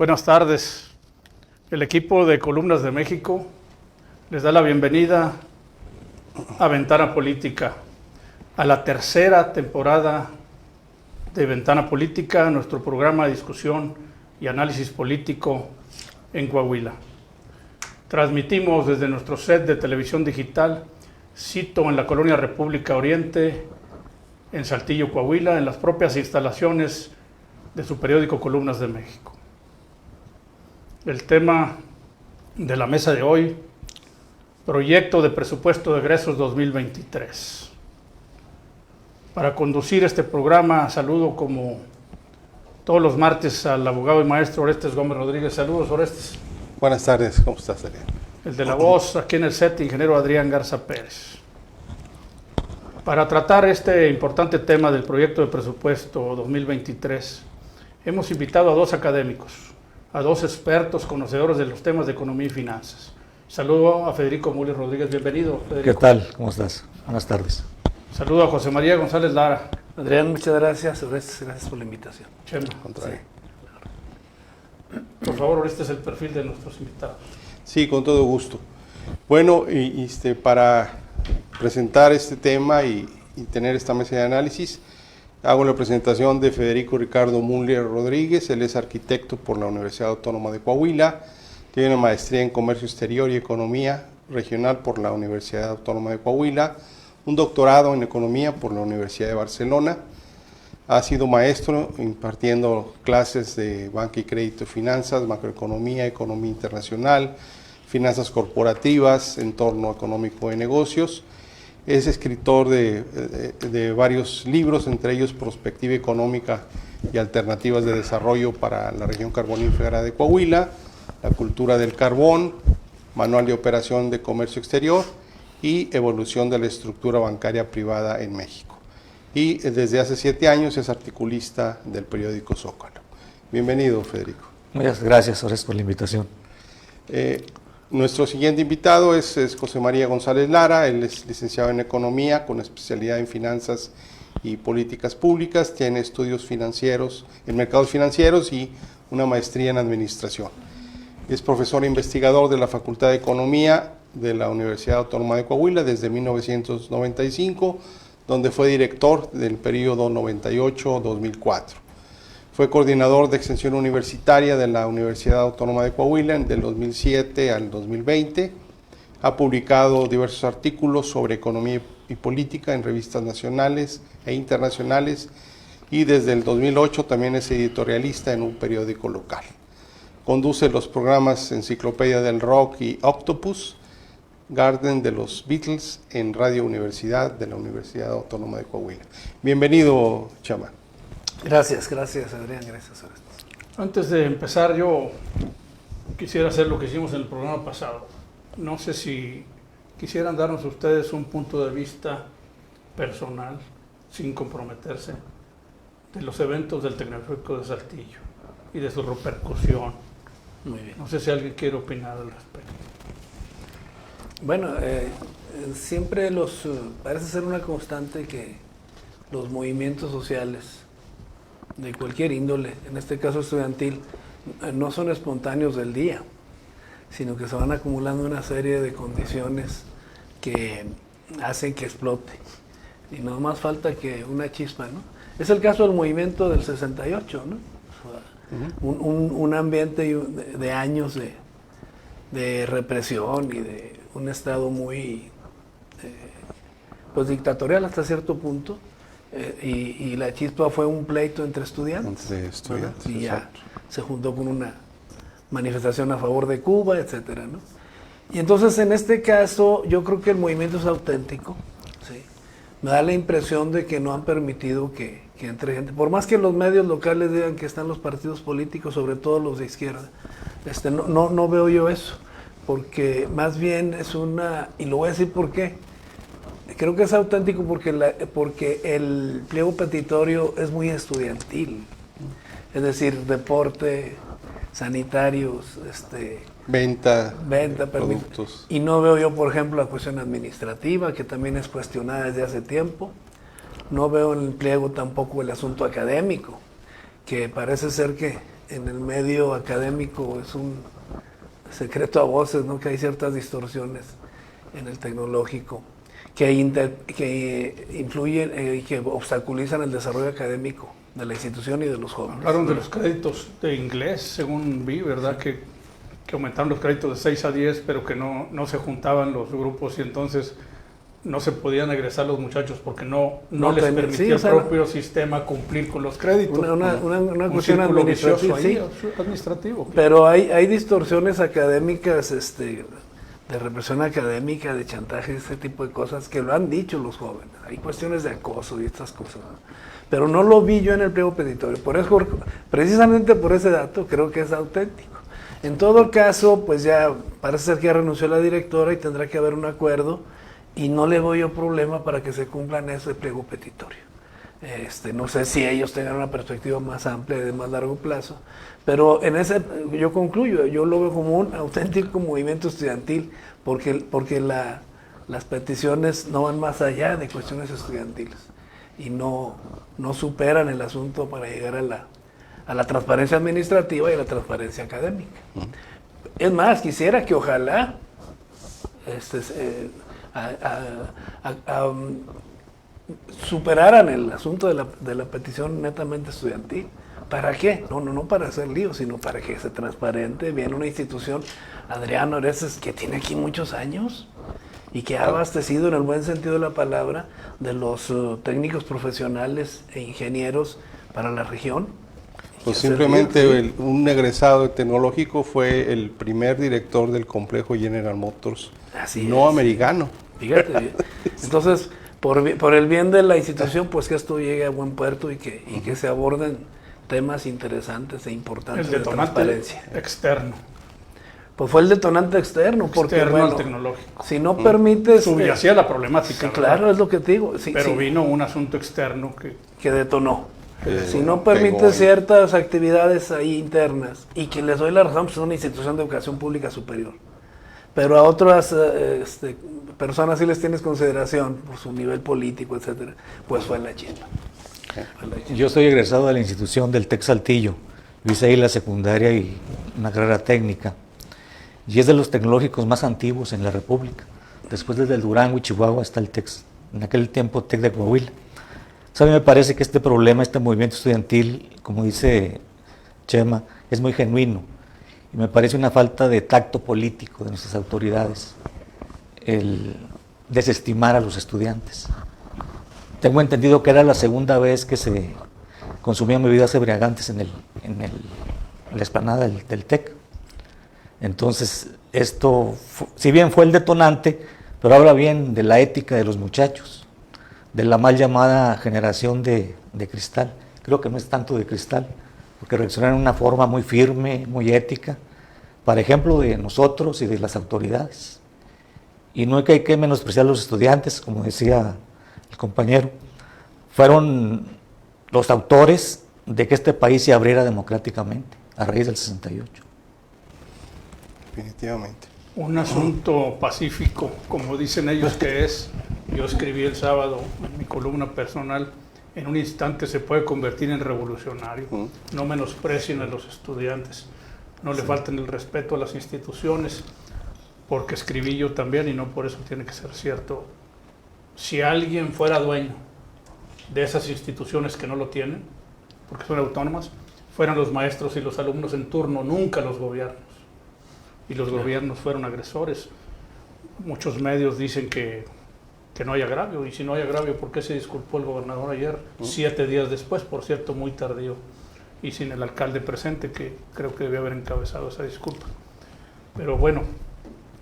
Buenas tardes. El equipo de Columnas de México les da la bienvenida a Ventana Política, a la tercera temporada de Ventana Política, nuestro programa de discusión y análisis político en Coahuila. Transmitimos desde nuestro set de televisión digital, sito en la colonia República Oriente, en Saltillo, Coahuila, en las propias instalaciones de su periódico Columnas de México. El tema de la mesa de hoy, proyecto de presupuesto de egresos 2023. Para conducir este programa saludo como todos los martes al abogado y maestro Orestes Gómez Rodríguez. Saludos, Orestes. Buenas tardes, ¿cómo estás, Adrián? El de la voz aquí en el set, ingeniero Adrián Garza Pérez. Para tratar este importante tema del proyecto de presupuesto 2023, hemos invitado a dos académicos, a dos expertos conocedores de los temas de economía y finanzas. Saludo a Federico Müller Rodríguez, bienvenido, Federico. ¿Qué tal? ¿Cómo estás? Buenas tardes. Saludo a José María González Lara. Adrián, muchas gracias. Orestes, gracias por la invitación. Chema. Contrario. Por favor, este es el perfil de nuestros invitados. Sí, con todo gusto. Bueno, para presentar este tema y tener esta mesa de análisis, hago la presentación de Federico Ricardo Müller Rodríguez. Él es arquitecto por la Universidad Autónoma de Coahuila, tiene una maestría en Comercio Exterior y Economía Regional por la Universidad Autónoma de Coahuila, un doctorado en Economía por la Universidad de Barcelona. Ha sido maestro impartiendo clases de banca y crédito y finanzas, macroeconomía, economía internacional, finanzas corporativas, entorno económico de negocios. Es escritor de varios libros, entre ellos Prospectiva Económica y Alternativas de Desarrollo para la Región Carbonífera de Coahuila, La Cultura del Carbón, Manual de Operación de Comercio Exterior y Evolución de la Estructura Bancaria Privada en México. Y desde hace 7 años es articulista del periódico Zócalo. Bienvenido, Federico. Muchas gracias, Orestes, por la invitación. Nuestro siguiente invitado es José María González Lara. Él es licenciado en Economía con especialidad en Finanzas y Políticas Públicas. Tiene estudios financieros en mercados financieros y una maestría en Administración. Es profesor e investigador de la Facultad de Economía de la Universidad Autónoma de Coahuila desde 1995, donde fue director del periodo 98-2004. Fue coordinador de extensión universitaria de la Universidad Autónoma de Coahuila del 2007 al 2020. Ha publicado diversos artículos sobre economía y política en revistas nacionales e internacionales y desde el 2008 también es editorialista en un periódico local. Conduce los programas Enciclopedia del Rock y Octopus, Garden de los Beatles en Radio Universidad de la Universidad Autónoma de Coahuila. Bienvenido, Chama. Gracias, Adrián, gracias, Orestes. Antes de empezar, yo quisiera hacer lo que hicimos en el programa pasado. No sé si quisieran darnos ustedes un punto de vista personal, sin comprometerse, de los eventos del Tecnológico de Saltillo y de su repercusión. Muy bien. No sé si alguien quiere opinar al respecto. Bueno, siempre parece ser una constante que los movimientos sociales de cualquier índole, en este caso estudiantil, no son espontáneos del día, sino que se van acumulando una serie de condiciones que hacen que explote. Y no más falta que una chispa, ¿no? Es el caso del movimiento del 68, ¿no? O sea, un ambiente de años de represión y de un estado muy pues dictatorial hasta cierto punto. Y la chispa fue un pleito entre estudiantes. Y ya se juntó con una manifestación a favor de Cuba, etcétera, ¿no? Y entonces en este caso yo creo que el movimiento es auténtico, ¿sí? Me da la impresión de que no han permitido que entre gente, por más que los medios locales digan que están los partidos políticos, sobre todo los de izquierda, no veo yo eso, porque más bien es y lo voy a decir por qué. Creo que es auténtico porque el pliego petitorio es muy estudiantil, es decir, deporte, sanitarios, venta productos. Y no veo yo, por ejemplo, la cuestión administrativa, que también es cuestionada desde hace tiempo. No veo en el pliego tampoco el asunto académico, que parece ser que en el medio académico es un secreto a voces, ¿no? Que hay ciertas distorsiones en el tecnológico que influyen y que obstaculizan el desarrollo académico de la institución y de los jóvenes. Hablaron de los créditos de inglés, según vi, ¿verdad? Que aumentaron los créditos de 6 a 10, pero que no se juntaban los grupos y entonces no se podían egresar los muchachos porque no les permitía el propio sistema cumplir con los créditos. Una cuestión administrativa, ahí, administrativo. Pero hay distorsiones académicas, de represión académica, de chantaje, ese tipo de cosas que lo han dicho los jóvenes. Hay cuestiones de acoso y estas cosas, ¿no? Pero no lo vi yo en el pliego petitorio. Por eso, precisamente por ese dato, creo que es auténtico. En todo caso, pues ya parece ser que ya renunció la directora y tendrá que haber un acuerdo y no le doy yo problema para que se cumplan ese pliego petitorio. No sé si ellos tengan una perspectiva más amplia y de más largo plazo, pero en ese yo concluyo, yo lo veo como un auténtico movimiento estudiantil, porque las peticiones no van más allá de cuestiones estudiantiles y no superan el asunto para llegar a la transparencia administrativa y a la transparencia académica. Es más, quisiera que ojalá superaran el asunto de la petición netamente estudiantil. ¿Para qué? No para hacer lío, sino para que se transparente bien una institución, Adriano Orestes, que tiene aquí muchos años y que ha abastecido en el buen sentido de la palabra de los técnicos profesionales e ingenieros para la región. Pues simplemente un egresado tecnológico fue el primer director del complejo General Motors, americano. Fíjate bien. Entonces, por el bien de la institución, pues que esto llegue a buen puerto y que se aborden temas interesantes e importantes de transparencia. Externo. Pues fue el detonante externo, porque externo al tecnológico. Si no permites... Subyacía la problemática. Sí, claro, es lo que te digo. Sí, pero vino un asunto externo que detonó. Si no permites ciertas actividades ahí internas, y que les doy la razón, pues es una institución de educación pública superior. Pero a otras personas sí les tienes consideración por su nivel político, etcétera, pues fue la chimba. Yo soy egresado de la institución del TEC Saltillo. Hice ahí la secundaria y una carrera técnica. Y es de los tecnológicos más antiguos en la República. Después desde el Durango y Chihuahua está el TEC, en aquel tiempo TEC de Coahuila. A mí me parece que este problema, este movimiento estudiantil, como dice Chema, es muy genuino. Y me parece una falta de tacto político de nuestras autoridades el desestimar a los estudiantes. Tengo entendido que era la segunda vez que se consumían bebidas embriagantes en la explanada del TEC. Entonces, esto, si bien fue el detonante, pero habla bien de la ética de los muchachos, de la mal llamada generación de cristal. Creo que no es tanto de cristal, porque reaccionaron de una forma muy firme, muy ética, para ejemplo de nosotros y de las autoridades. Y no hay que menospreciar a los estudiantes, como decía el compañero, fueron los autores de que este país se abriera democráticamente a raíz del 68. Definitivamente. Un asunto pacífico, como dicen ellos que es. Yo escribí el sábado en mi columna personal, en un instante se puede convertir en revolucionario. No menosprecien a los estudiantes, no le falten el respeto a las instituciones, porque escribí yo también y no por eso tiene que ser cierto. Si alguien fuera dueño de esas instituciones que no lo tienen, porque son autónomas, fueran los maestros y los alumnos en turno, nunca los gobiernos. Y los gobiernos fueron agresores. Muchos medios dicen que no hay agravio, y si no hay agravio, ¿por qué se disculpó el gobernador ayer? 7 días después, por cierto, muy tardío, y sin el alcalde presente, que creo que debía haber encabezado esa disculpa. Pero bueno,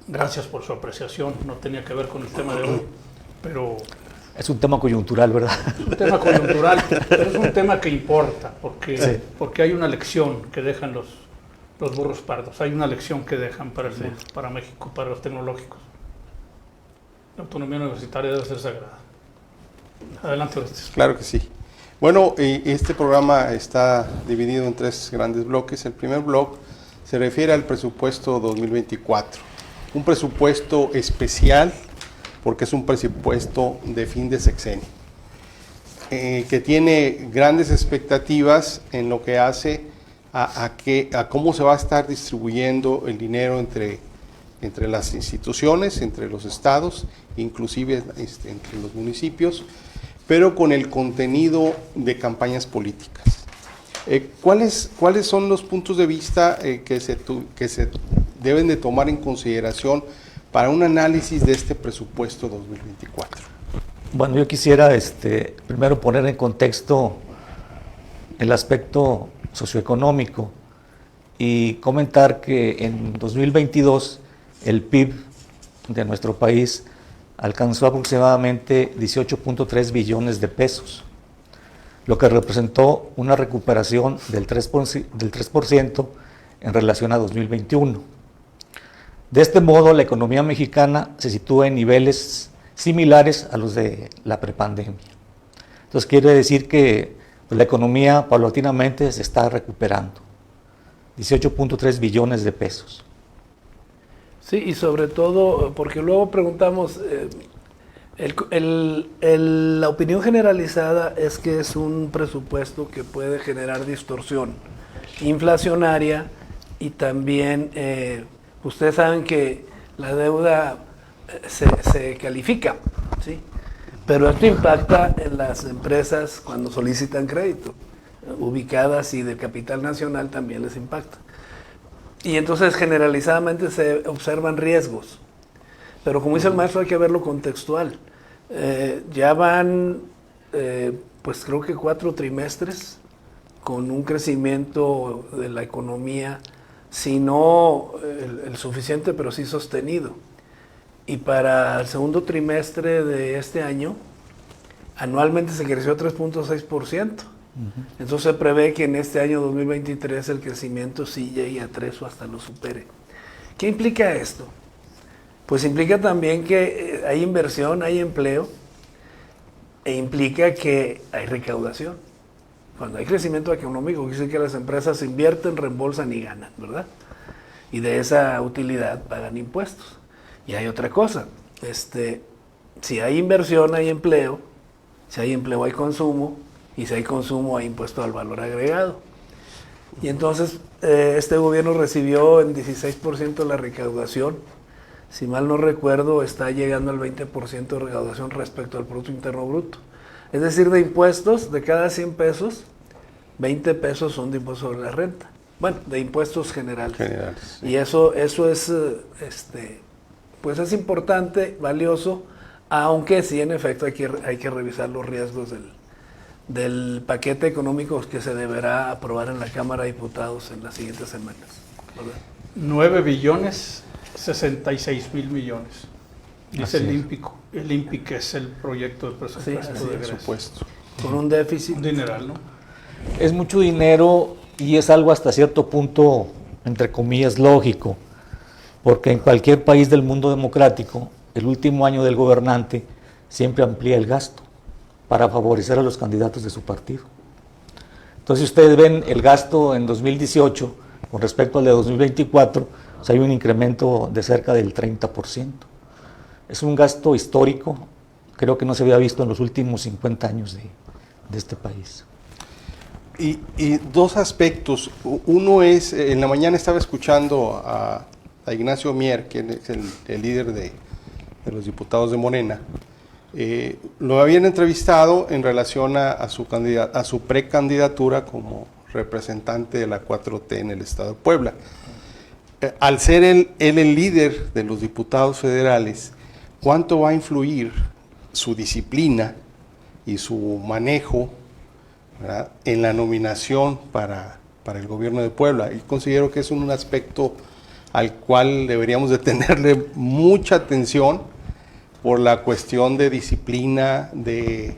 gracias por su apreciación, no tenía que ver con el tema de hoy, pero... Es un tema coyuntural, ¿verdad? Es un tema coyuntural, pero es un tema que importa, porque hay una lección que dejan los burros pardos, hay una lección que dejan para el mundo, para México, para los tecnológicos. La autonomía universitaria debe ser sagrada. Adelante, Orestes. Claro que sí. Bueno, este programa está dividido en 3 grandes bloques. El primer bloque se refiere al presupuesto 2024. Un presupuesto especial, porque es un presupuesto de fin de sexenio, que tiene grandes expectativas en lo que hace a cómo se va a estar distribuyendo el dinero entre las instituciones, entre los estados, inclusive entre los municipios, pero con el contenido de campañas políticas. ¿Cuáles son los puntos de vista que se deben de tomar en consideración para un análisis de este presupuesto 2024? Bueno, yo quisiera primero poner en contexto el aspecto socioeconómico y comentar que en 2022 el PIB de nuestro país alcanzó aproximadamente 18.3 billones de pesos, lo que representó una recuperación del 3% en relación a 2021. De este modo, la economía mexicana se sitúa en niveles similares a los de la prepandemia. Entonces quiere decir que la economía paulatinamente se está recuperando. 18.3 billones de pesos. Sí, y sobre todo, porque luego preguntamos, la opinión generalizada es que es un presupuesto que puede generar distorsión inflacionaria y también, ustedes saben que la deuda se califica, ¿sí? Pero esto impacta en las empresas cuando solicitan crédito, ubicadas y de capital nacional también les impacta. Y entonces generalizadamente se observan riesgos. Pero como dice el maestro, hay que verlo contextual. Ya van, pues creo que 4 trimestres con un crecimiento de la economía, si no el suficiente, pero sí sostenido. Y para el segundo trimestre de este año, anualmente se creció 3.6%. Entonces se prevé que en este año 2023 el crecimiento sí llegue a 3 o hasta lo supere. ¿Qué implica esto? Pues implica también que hay inversión, hay empleo, e implica que hay recaudación. Cuando hay crecimiento económico, quiere decir que las empresas invierten, reembolsan y ganan, ¿verdad? Y de esa utilidad pagan impuestos. Y hay otra cosa, si hay inversión hay empleo, si hay empleo hay consumo, y si hay consumo hay impuesto al valor agregado. Y entonces este gobierno recibió en 16% la recaudación. Si mal no recuerdo, está llegando al 20% de recaudación respecto al Producto Interno Bruto. Es decir, de impuestos, de cada 100 pesos, 20 pesos son de impuestos sobre la renta. Bueno, de impuestos generales. Sí. Y eso es, pues es importante, valioso, aunque sí, en efecto, hay que revisar los riesgos del paquete económico que se deberá aprobar en la Cámara de Diputados en las siguientes semanas, ¿verdad? 9 billones 66 mil millones. Dice Así el es. INPICO. El INPIC es el proyecto de presupuesto Sí, de así es. egreso. Presupuesto. Con un déficit. Un dineral, ¿no? Es mucho dinero y es algo hasta cierto punto, entre comillas, lógico, porque en cualquier país del mundo democrático, el último año del gobernante siempre amplía el gasto para favorecer a los candidatos de su partido. Entonces, si ustedes ven el gasto en 2018 con respecto al de 2024, pues hay un incremento de cerca del 30%. Es un gasto histórico, creo que no se había visto en los últimos 50 años de este país. Y dos aspectos. Uno es, en la mañana estaba escuchando a Ignacio Mier, que es el líder de los diputados de Morena. Lo habían entrevistado en relación a su precandidatura como representante de la 4T en el estado de Puebla. Al ser él el líder de los diputados federales, ¿cuánto va a influir su disciplina y su manejo, ¿verdad?, en la nominación para el gobierno de Puebla? Y considero que es un aspecto al cual deberíamos de tenerle mucha atención por la cuestión de disciplina, de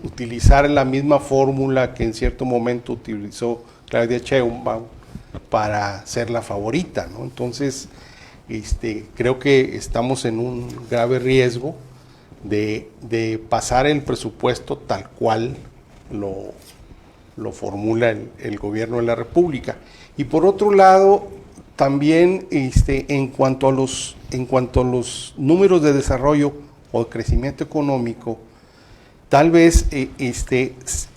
utilizar la misma fórmula que en cierto momento utilizó Claudia Sheinbaum para ser la favorita, ¿no? Entonces, creo que estamos en un grave riesgo de pasar el presupuesto tal cual lo formula el gobierno de la República. Y por otro lado, también en cuanto a los números de desarrollo o de crecimiento económico, tal vez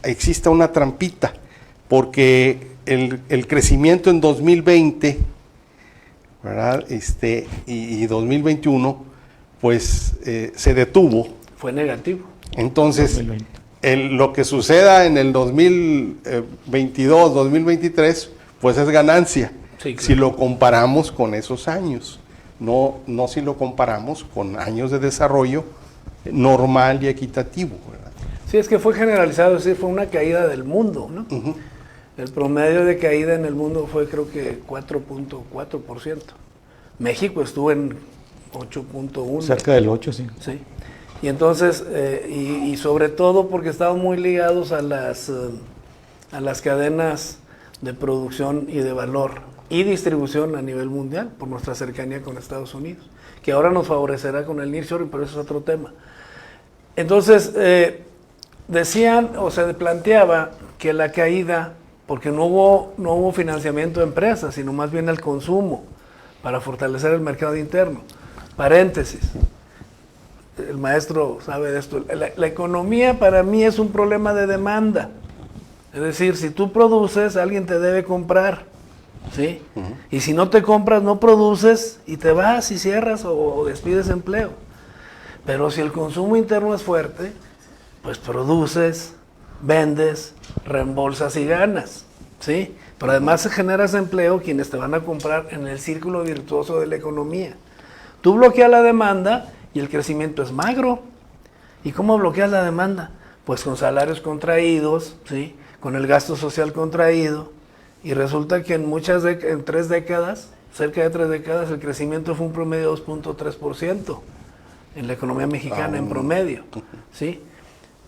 exista una trampita, porque el crecimiento en 2020, ¿verdad? Y 2021, pues se detuvo. Fue negativo. Entonces, 2020. Lo que suceda en el 2022, 2023, pues es ganancia, Sí, claro. si lo comparamos con esos años, no si lo comparamos con años de desarrollo normal y equitativo, ¿verdad? Sí, es que fue generalizado, es decir, fue una caída del mundo, ¿no? Ujú. El promedio de caída en el mundo fue creo que 4.4%. México estuvo en 8.1%. Cerca del 8, sí. Sí. Y entonces, y sobre todo porque estaban muy ligados a las cadenas de producción y de valor y distribución a nivel mundial por nuestra cercanía con Estados Unidos, que ahora nos favorecerá con el nearshoring, pero eso es otro tema. Entonces, decían o se planteaba que la caída, porque no hubo financiamiento de empresas, sino más bien el consumo para fortalecer el mercado interno. Paréntesis. El maestro sabe de esto. La economía para mí es un problema de demanda. Es decir, si tú produces, alguien te debe comprar, ¿sí? Uh-huh. Y si no te compras, no produces y te vas y cierras o despides empleo. Pero si el consumo interno es fuerte, pues produces, vendes, reembolsas y ganas, ¿sí? Pero además generas empleo quienes te van a comprar en el círculo virtuoso de la economía. Tú bloqueas la demanda y el crecimiento es magro. ¿Y cómo bloqueas la demanda? Pues con salarios contraídos, ¿sí? Con el gasto social contraído. Y resulta que en 3 décadas, cerca de 3 décadas, el crecimiento fue un promedio de 2.3% en la economía mexicana en promedio, ¿sí?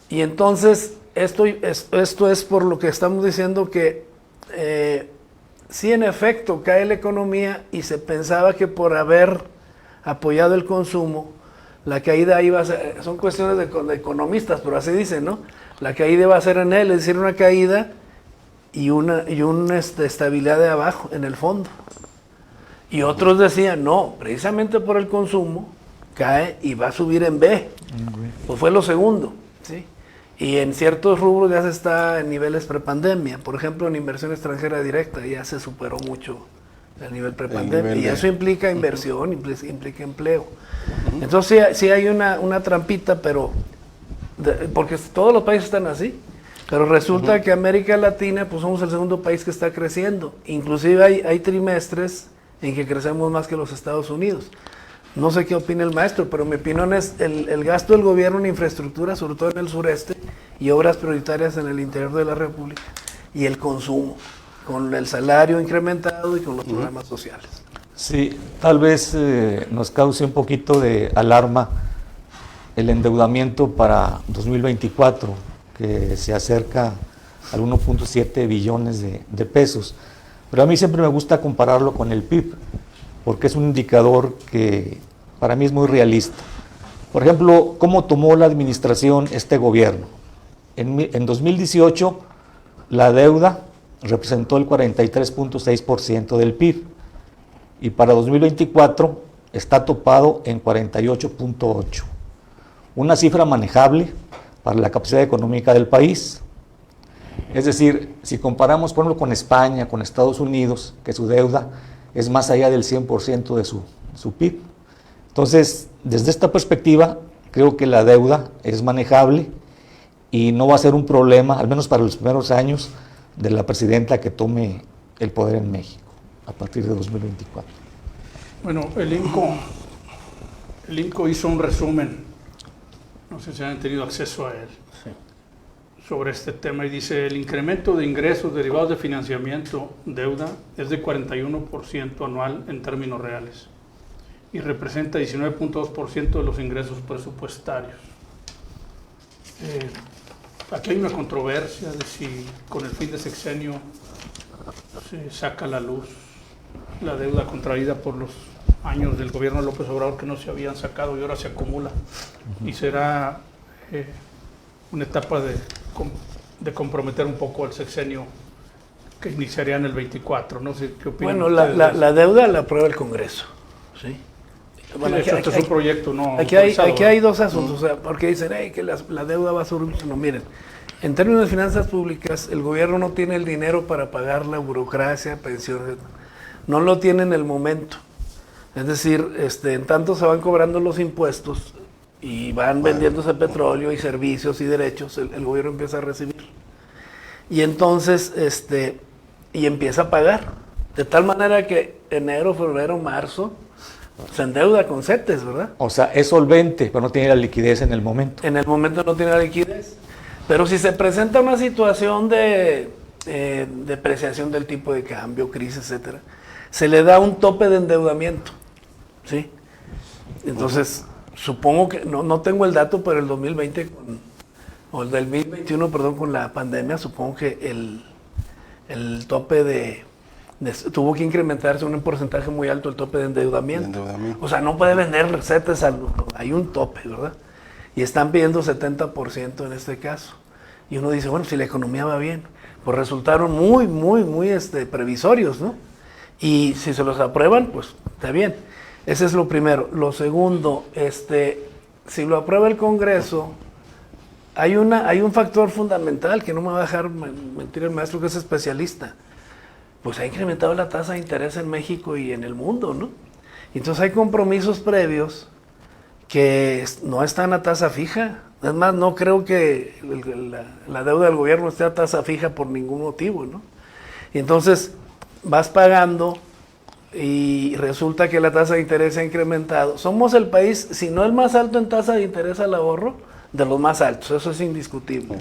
Y entonces, esto es por lo que estamos diciendo que sí, en efecto, cae la economía y se pensaba que por haber apoyado el consumo, la caída iba a ser, son cuestiones de economistas, pero así dicen, ¿no? La caída iba a ser en él, es decir, una caída y una estabilidad de abajo, en el fondo. Y otros decían, no, precisamente por el consumo, cae y va a subir en B. Pues fue lo segundo, ¿sí? Y en ciertos rubros ya se está en niveles prepandemia. Por ejemplo, en inversión extranjera directa ya se superó mucho el nivel prepandemia. Y eso implica inversión, implica empleo. Entonces sí hay una trampita, pero porque todos los países están así. Pero resulta que América Latina, pues somos el segundo país que está creciendo. Inclusive hay trimestres en que crecemos más que los Estados Unidos. No sé qué opina el maestro, pero mi opinión es el gasto del gobierno en infraestructura, sobre todo en el sureste, y obras prioritarias en el interior de la República, y el consumo, con el salario incrementado y con los programas sociales. Sí, tal vez nos cause un poquito de alarma el endeudamiento para 2024, que se acerca al 1.7 billones de pesos. Pero a mí siempre me gusta compararlo con el PIB, porque es un indicador que para mí es muy realista. Por ejemplo, ¿cómo tomó la administración este gobierno? En 2018, la deuda representó el 43.6% del PIB, y para 2024 está topado en 48.8%. Una cifra manejable para la capacidad económica del país. Es decir, si comparamos, por ejemplo, con España, con Estados Unidos, que su deuda es más allá del 100% de su PIB. Entonces, desde esta perspectiva, creo que la deuda es manejable y no va a ser un problema, al menos para los primeros años, de la presidenta que tome el poder en México, a partir de 2024. Bueno, el INCO hizo un resumen, no sé si han tenido acceso a él, sobre este tema, y dice: el incremento de ingresos derivados de financiamiento, deuda, es de 41% anual en términos reales y representa 19.2% de los ingresos presupuestarios. Aquí hay una controversia de si con el fin de sexenio se saca a la luz la deuda contraída por los años del gobierno de López Obrador, que no se habían sacado y ahora se acumula, y será una etapa de comprometer un poco el sexenio que iniciaría en el 24. No sé qué opinan. Bueno, la deuda la aprueba el Congreso, ¿sí? Bueno, esto es un proyecto no aquí hay dos asuntos, o sea, porque dicen que la deuda va a subir. No, miren, En términos de finanzas públicas, el gobierno no tiene el dinero para pagar la burocracia, pensiones, no lo tiene en el momento. Es decir, en tanto se van cobrando los impuestos y van vendiéndose petróleo y servicios y derechos, el gobierno empieza a recibir. Y entonces, y empieza a pagar. De tal manera que enero, febrero, marzo, se endeuda con CETES, ¿verdad? O sea, es solvente, pero no tiene la liquidez en el momento. En el momento no tiene la liquidez. Pero si se presenta una situación de depreciación del tipo de cambio, crisis, etcétera, se le da un tope de endeudamiento, ¿sí? Entonces, supongo que, no tengo el dato, pero el 2020, o el del 2021, perdón, con la pandemia, supongo que el tope tuvo que incrementarse un porcentaje muy alto el tope de endeudamiento. O sea, no puede vender recetas, hay un tope, ¿verdad? Y están pidiendo 70% en este caso. Y uno dice, bueno, si la economía va bien, pues resultaron muy previsorios, ¿no? Y si se los aprueban, pues está bien. Ese es lo primero. Lo segundo, si lo aprueba el Congreso, hay un factor fundamental que no me va a dejar mentir el maestro, que es especialista. Pues ha incrementado la tasa de interés en México y en el mundo, ¿no? Entonces hay compromisos previos que no están a tasa fija. Es más, no creo que la deuda del gobierno esté a tasa fija por ningún motivo, ¿no? Y entonces vas pagando y resulta que la tasa de interés se ha incrementado. Somos el país, si no el más alto en tasa de interés al ahorro, de los más altos, eso es indiscutible.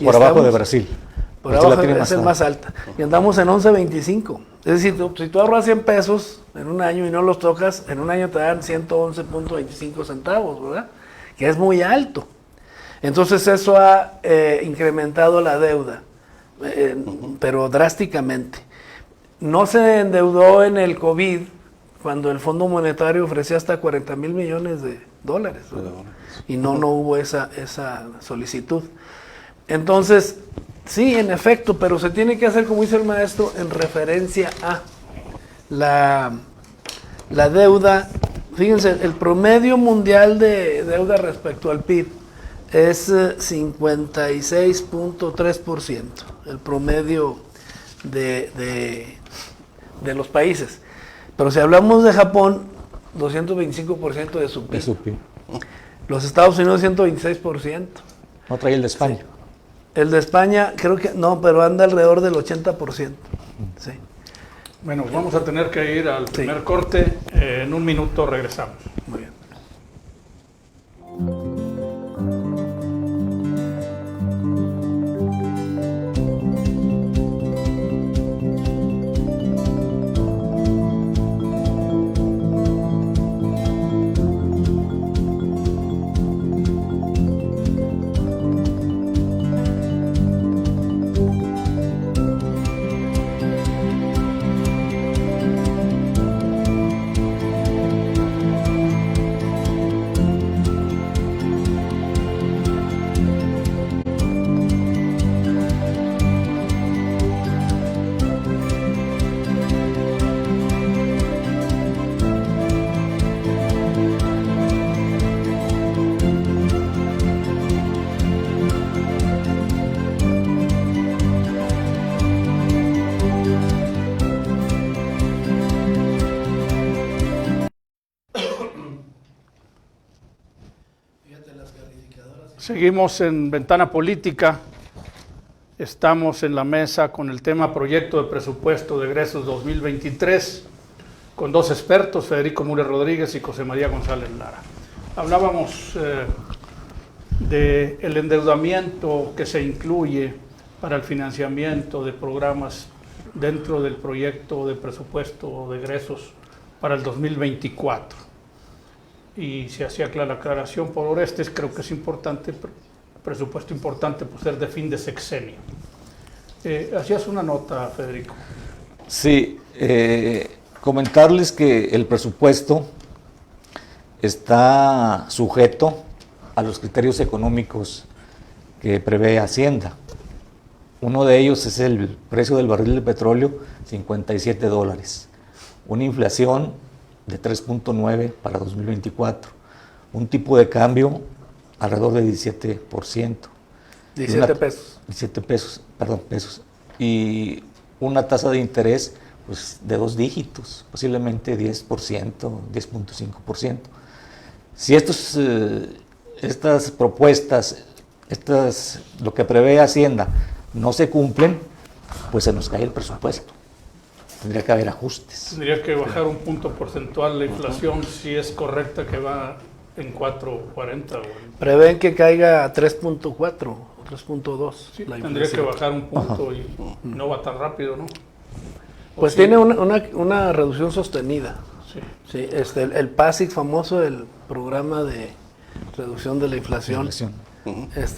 Por abajo de Brasil. Por abajo es el más alta. Y andamos en 11.25. Es decir, si tú ahorras 100 pesos en un año y no los tocas, en un año te dan 111.25 centavos, ¿verdad? Que es muy alto. Entonces eso ha incrementado la deuda, pero drásticamente. No se endeudó en el COVID cuando el Fondo Monetario ofrecía hasta 40 mil millones de dólares, ¿verdad? Y no hubo esa solicitud. Entonces, sí, en efecto, pero se tiene que hacer, como dice el maestro, en referencia a la deuda. Fíjense, el promedio mundial de deuda respecto al PIB es 56.3%, el promedio de los países. Pero si hablamos de Japón, 225% de su PIB. De su PIB. Los Estados Unidos, 126%. No trae el de España. Sí. El de España, creo que no, pero anda alrededor del 80%. Sí. Bueno, vamos a tener que ir al primer corte. En un minuto regresamos. Muy bien. Seguimos en Ventana Política. Estamos en la mesa con el tema Proyecto de Presupuesto de Egresos 2023, con dos expertos, Federico Müller Rodríguez y José María González Lara. Hablábamos del endeudamiento que se incluye para el financiamiento de programas dentro del proyecto de presupuesto de egresos para el 2024. Y se hacía la aclaración por Orestes, creo que es importante, presupuesto importante por ser de fin de sexenio. Hacías una nota, Federico. Sí, comentarles que el presupuesto está sujeto a los criterios económicos que prevé Hacienda. Uno de ellos es el precio del barril de petróleo, $57. Una inflación de 3.9 para 2024. Un tipo de cambio alrededor de 17%. 17 pesos. 17 pesos, perdón, pesos. Y una tasa de interés pues, de 2 dígitos, posiblemente 10%, 10.5%. Si estas propuestas, lo que prevé Hacienda, no se cumplen, pues se nos cae el presupuesto. Tendría que haber ajustes. Tendría que bajar un punto porcentual la inflación si es correcta que va en 4.40. Prevén que caiga a 3.4 o 3.2. Sí, la tendría que inflación. bajar un punto y no va tan rápido, ¿no? Pues sí. tiene una reducción sostenida. Sí. Sí, el PASIC famoso, el programa de reducción de la inflación.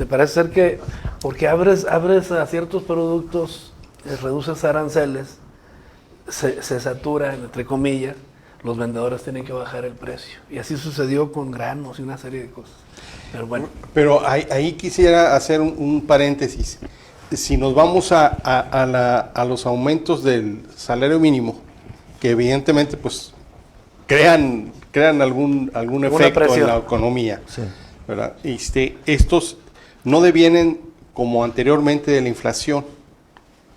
Parece ser que porque abres a ciertos productos, reduces aranceles, se satura, entre comillas, los vendedores tienen que bajar el precio. Y así sucedió con granos y una serie de cosas. Pero bueno. Pero ahí quisiera hacer un paréntesis. Si nos vamos a los aumentos del salario mínimo, que evidentemente pues crean algún efecto presión en la economía, Sí. ¿verdad? Estos no devienen como anteriormente de la inflación,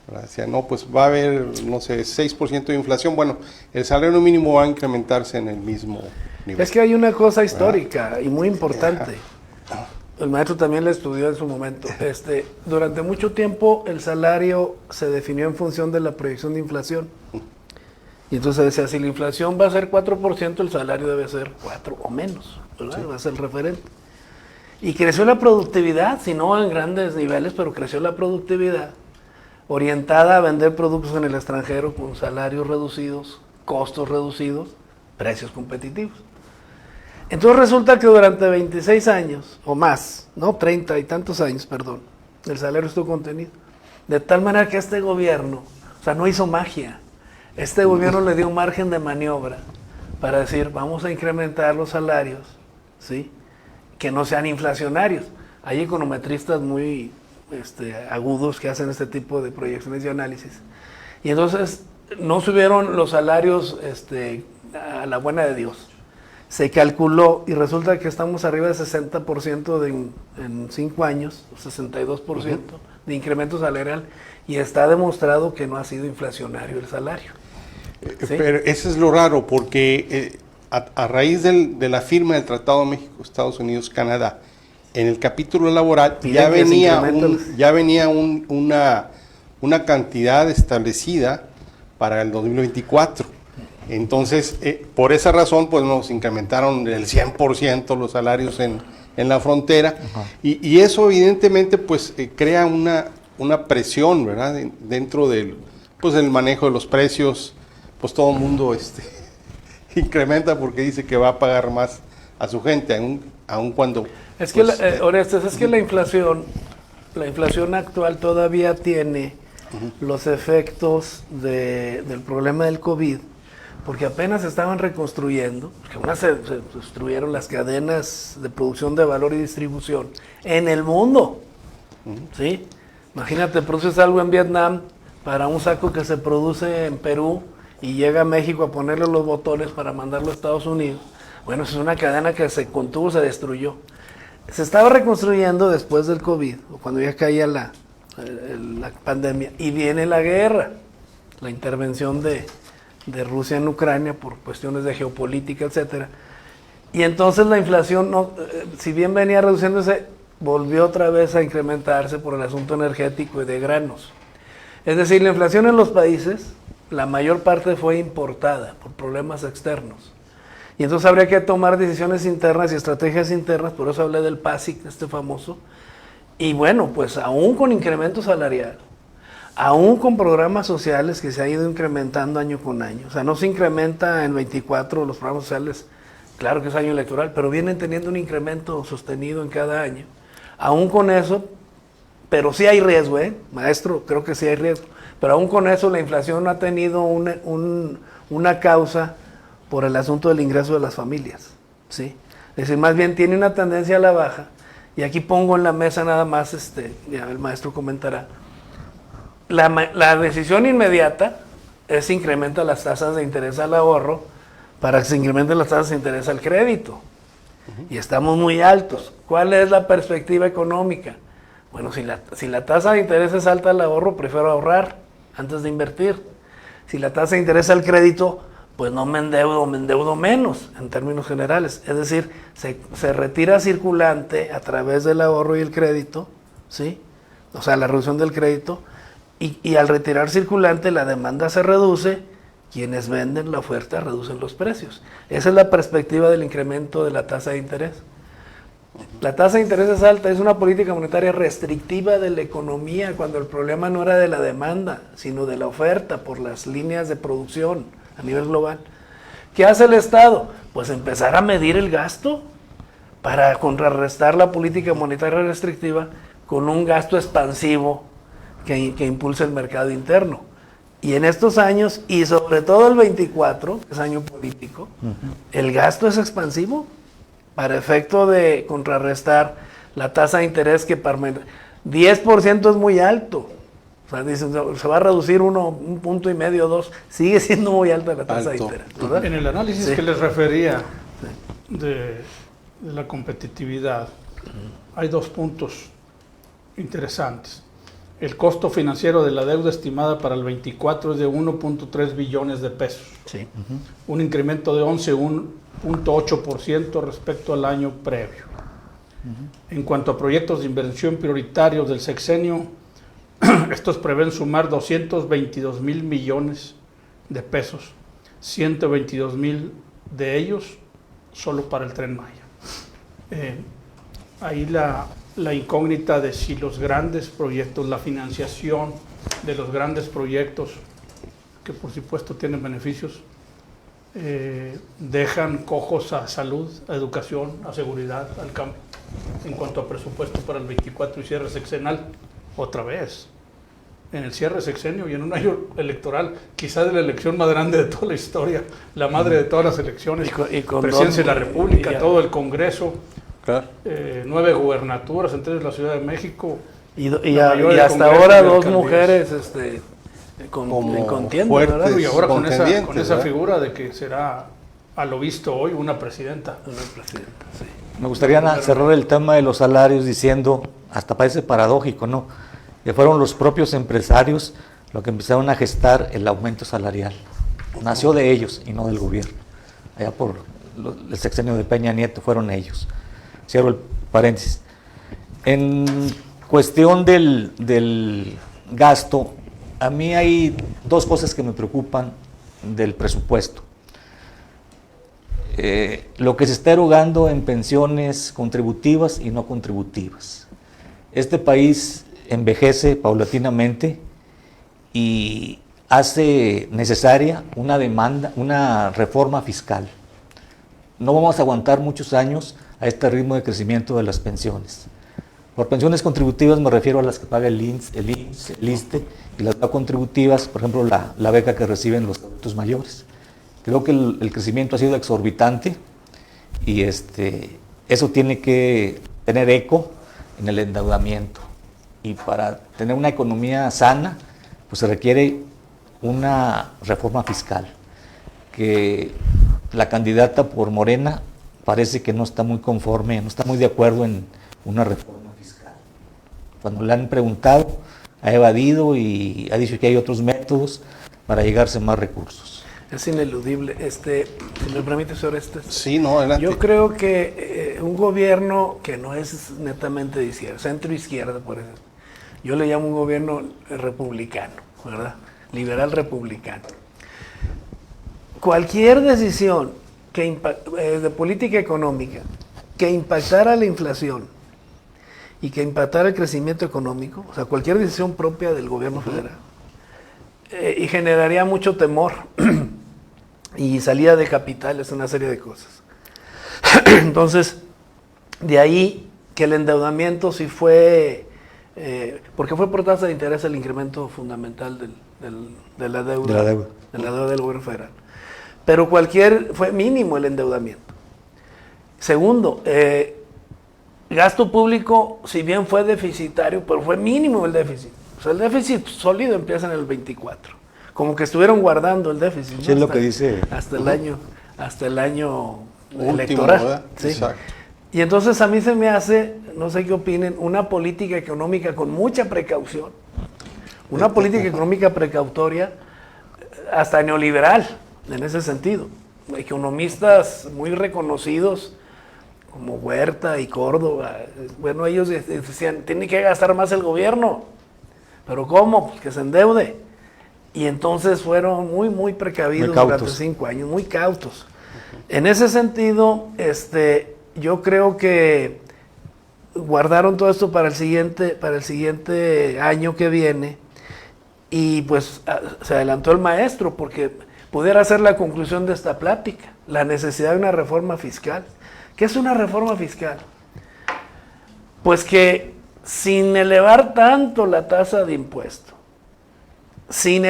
¿verdad? Decía, no, pues va a haber, no sé, 6% de inflación. Bueno, el salario mínimo va a incrementarse en el mismo nivel. Es que hay una cosa histórica y muy importante. El maestro también le estudió en su momento. Durante mucho tiempo el salario se definió en función de la proyección de inflación. Y entonces decía, si la inflación va a ser 4%, el salario debe ser 4 o menos, ¿verdad? Sí. Va a ser el referente. Y creció la productividad, si no en grandes niveles, pero creció la productividad, orientada a vender productos en el extranjero con salarios reducidos, costos reducidos, precios competitivos. Entonces resulta que durante 26 años, o más, no 30 y tantos años, perdón, el salario estuvo contenido. De tal manera que este gobierno, o sea, no hizo magia. Este gobierno le dio un margen de maniobra para decir, vamos a incrementar los salarios, ¿sí?, que no sean inflacionarios. Hay econometristas muy agudos que hacen este tipo de proyecciones y análisis. Y entonces no subieron los salarios a la buena de Dios. Se calculó y resulta que estamos arriba de 60% en 5 años, 62% de incremento salarial, y está demostrado que no ha sido inflacionario el salario. ¿Sí? Pero eso es lo raro, porque a raíz de la firma del Tratado México-Estados Unidos-Canadá, en el capítulo laboral ya venía una cantidad establecida para el 2024. Entonces, por esa razón, pues nos incrementaron el 100% los salarios en la frontera. Y eso evidentemente pues crea una presión, ¿verdad? Dentro del manejo de los precios, pues todo el mundo incrementa porque dice que va a pagar más a su gente, aun cuando... Es que, Orestes, es que la inflación actual todavía tiene los efectos del problema del COVID, porque apenas se estaban reconstruyendo, porque aún se destruyeron las cadenas de producción de valor y distribución en el mundo, ¿sí? Imagínate, produces algo en Vietnam para un saco que se produce en Perú y llega a México a ponerle los botones para mandarlo a Estados Unidos. Bueno, es una cadena que se contuvo, se destruyó. Se estaba reconstruyendo después del COVID, cuando ya caía la pandemia, y viene la guerra, la intervención de Rusia en Ucrania por cuestiones de geopolítica, etcétera. Y entonces la inflación, si bien venía reduciéndose, volvió otra vez a incrementarse por el asunto energético y de granos. Es decir, la inflación en los países, la mayor parte fue importada por problemas externos. Y entonces habría que tomar decisiones internas y estrategias internas, por eso hablé del PASIC, famoso. Y bueno, pues aún con incremento salarial, aún con programas sociales que se ha ido incrementando año con año. O sea, no se incrementa en 24 los programas sociales, claro que es año electoral, pero vienen teniendo un incremento sostenido en cada año. Aún con eso, pero sí hay riesgo, maestro, creo que sí hay riesgo. Pero aún con eso la inflación no ha tenido una causa por el asunto del ingreso de las familias, ¿sí? Es decir, más bien tiene una tendencia a la baja. Y aquí pongo en la mesa nada más, ya el maestro comentará. La decisión inmediata es incrementar las tasas de interés al ahorro para que se incrementen las tasas de interés al crédito. Y estamos muy altos. ¿Cuál es la perspectiva económica? Bueno, si la tasa de interés es alta al ahorro, prefiero ahorrar antes de invertir. Si la tasa de interés al crédito, pues no me endeudo menos en términos generales. Es decir, se retira circulante a través del ahorro y el crédito, ¿sí? O sea, la reducción del crédito, y al retirar circulante la demanda se reduce, quienes venden la oferta reducen los precios. Esa es la perspectiva del incremento de la tasa de interés. La tasa de interés es alta, es una política monetaria restrictiva de la economía, cuando el problema no era de la demanda, sino de la oferta por las líneas de producción a nivel global. ¿Qué hace el Estado? Pues empezar a medir el gasto para contrarrestar la política monetaria restrictiva con un gasto expansivo que impulse el mercado interno. Y en estos años, y sobre todo el 24, que es año político, el gasto es expansivo para efecto de contrarrestar la tasa de interés que 10% es muy alto. O sea, dicen, se va a reducir 1,5 puntos, 2, sigue siendo muy alta la tasa de interés, ¿verdad? En el análisis que les refería de la competitividad, hay 2 puntos interesantes. El costo financiero de la deuda estimada para el 24 es de 1.3 billones de pesos. Sí. Un incremento de 11.8% respecto al año previo. En cuanto a proyectos de inversión prioritarios del sexenio, estos prevén sumar 222 mil millones de pesos, 122 mil de ellos solo para el Tren Maya. Ahí la incógnita de si los grandes proyectos, la financiación de los grandes proyectos, que por supuesto tienen beneficios, dejan cojos a salud, a educación, a seguridad, al campo. En cuanto a presupuesto para el 24 y cierre sexenal, otra vez, en el cierre sexenio y en un año electoral, quizá de la elección más grande de toda la historia, la madre de todas las elecciones, presidencia de la República, todo el Congreso, Claro. 9 gubernaturas, entre ellas la Ciudad de México. Y hasta ahora 2 mujeres en contienda, fuertes. ¿verdad? Y ahora con esa ¿verdad? figura de que será, a lo visto hoy, una presidenta. Una presidenta, sí. Me gustaría cerrar el tema de los salarios diciendo, hasta parece paradójico, ¿no? Que fueron los propios empresarios los que empezaron a gestar el aumento salarial. Nació de ellos y no del gobierno. Allá por el sexenio de Peña Nieto fueron ellos. Cierro el paréntesis. En cuestión del gasto, a mí hay 2 cosas que me preocupan del presupuesto. Lo que se está erogando en pensiones contributivas y no contributivas. Este país envejece paulatinamente y hace necesaria una reforma fiscal. No vamos a aguantar muchos años a este ritmo de crecimiento de las pensiones. Por pensiones contributivas me refiero a las que paga el INSS, el ISSSTE, y las no contributivas, por ejemplo, la beca que reciben los adultos mayores. Creo que el crecimiento ha sido exorbitante y eso tiene que tener eco en el endeudamiento. Y para tener una economía sana, pues se requiere una reforma fiscal, que la candidata por Morena parece que no está muy conforme, no está muy de acuerdo en una reforma fiscal. Cuando le han preguntado, ha evadido y ha dicho que hay otros métodos para llegarse más recursos. Es ineludible. Si me permite, señor Sí, no, adelante. Yo creo que un gobierno que no es netamente de izquierda, centro-izquierda, por ejemplo, yo le llamo un gobierno republicano, ¿verdad? Liberal republicano. Cualquier decisión de política económica que impactara la inflación y que impactara el crecimiento económico, o sea, cualquier decisión propia del gobierno federal, y generaría mucho temor y salida de capitales, una serie de cosas. Entonces, de ahí que el endeudamiento sí fue, porque fue por tasa de interés el incremento fundamental de la deuda del gobierno federal. Pero fue mínimo el endeudamiento. Segundo, gasto público, si bien fue deficitario, pero fue mínimo el déficit. O sea, el déficit sólido empieza en el 24. Como que estuvieron guardando el déficit, ¿no? Sí, es lo que dice. Hasta el año Último, electoral. ¿verdad? ¿Sí? Exacto. Y entonces a mí se me hace no sé qué opinen, una política económica con mucha precaución, una política económica precautoria, hasta neoliberal, en ese sentido. Economistas muy reconocidos, como Huerta y Córdoba, bueno, ellos decían, tiene que gastar más el gobierno, pero ¿cómo? Pues que se endeude. Y entonces fueron muy precavidos durante 5 años, muy cautos. En ese sentido, yo creo que guardaron todo esto para el siguiente año que viene, y pues se adelantó el maestro, porque pudiera hacer la conclusión de esta plática, la necesidad de una reforma fiscal. ¿Qué es una reforma fiscal? Pues que sin elevar tanto la tasa de impuesto, sin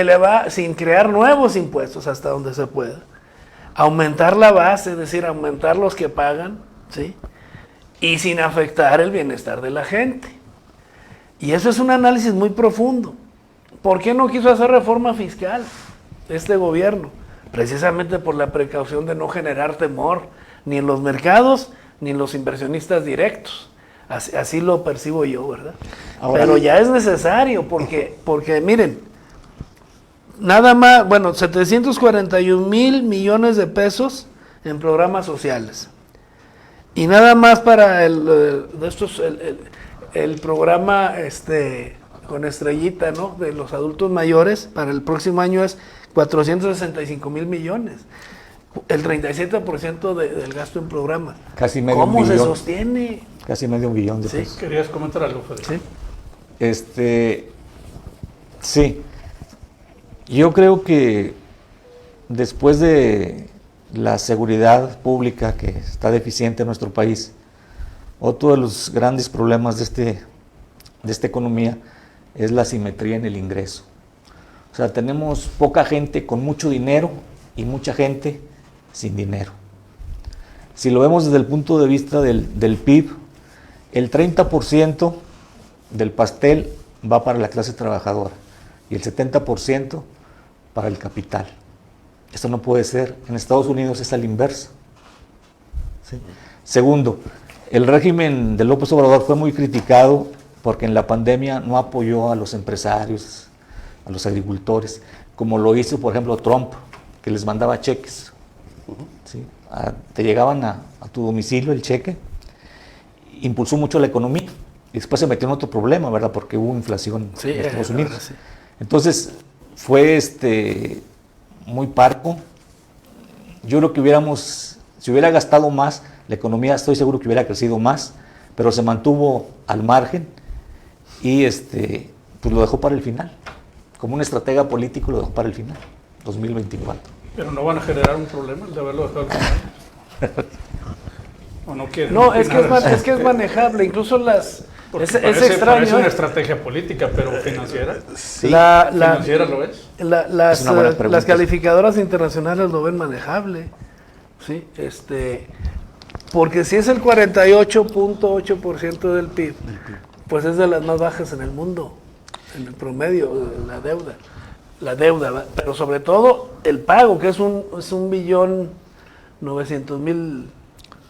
crear nuevos impuestos hasta donde se pueda, aumentar la base, es decir, aumentar los que pagan, ¿sí? Y sin afectar el bienestar de la gente. Y eso es un análisis muy profundo. ¿Por qué no quiso hacer reforma fiscal este gobierno? Precisamente por la precaución de no generar temor, ni en los mercados, ni en los inversionistas directos. Así lo percibo yo, ¿verdad? Ahora, pero ya es necesario, porque miren, nada más, 741,000 millones de pesos en programas sociales. Y nada más para el programa con estrellita, ¿no?, de los adultos mayores, para el próximo año es 465,000 millones. El 37% del gasto en programa. Casi medio ¿Cómo billón. se sostiene? Casi medio billón de pesos. ¿Querías comentar algo, Federico? Sí. Sí. Yo creo que después de la seguridad pública que está deficiente en nuestro país, otro de los grandes problemas de esta economía es la asimetría en el ingreso. O sea, tenemos poca gente con mucho dinero y mucha gente sin dinero. Si lo vemos desde el punto de vista del PIB, el 30% del pastel va para la clase trabajadora y el 70% para el capital. Esto no puede ser. En Estados Unidos es a la inversa. ¿Sí? Segundo, el régimen de López Obrador fue muy criticado porque en la pandemia no apoyó a los empresarios, a los agricultores, como lo hizo, por ejemplo, Trump, que les mandaba cheques. ¿Sí? Te llegaban a tu domicilio el cheque, impulsó mucho la economía y después se metió en otro problema, ¿verdad? Porque hubo inflación en Estados Unidos. Sí. Entonces fue muy parco. Yo creo que si hubiera gastado más, la economía estoy seguro que hubiera crecido más, pero se mantuvo al margen y pues lo dejó para el final. Como un estratega político lo dejó para el final, 2024. Pero no van a generar un problema el de haberlo dejado al final. ¿O no quieren? No, es que es manejable, incluso es extraño. Parece una estrategia política, pero financiera. Sí. ¿Financiera lo es? Las calificadoras internacionales lo ven manejable, ¿sí? Porque si es el 48.8% del PIB, pues es de las más bajas en el mundo, en el promedio, la deuda, pero sobre todo el pago, que es 1.900.000.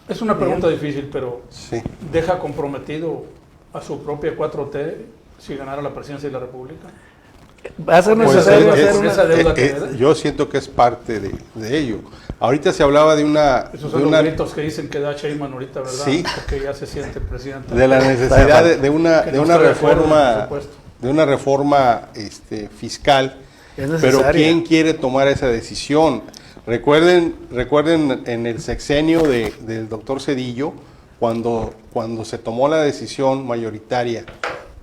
Es una pregunta difícil, pero sí. ¿deja comprometido a su propia 4T si ganara la presidencia de la República? Va a ser necesario hacer esa deuda que hereda. Yo siento que es parte de ello. Ahorita se hablaba de una... Esos son los gritos que dicen que da Sheinbaum ahorita, ¿verdad? Sí. Porque ya se siente presidente. De la necesidad de una reforma, fiscal. Pero ¿quién quiere tomar esa decisión? Recuerden en el sexenio del doctor Zedillo, cuando se tomó la decisión mayoritaria,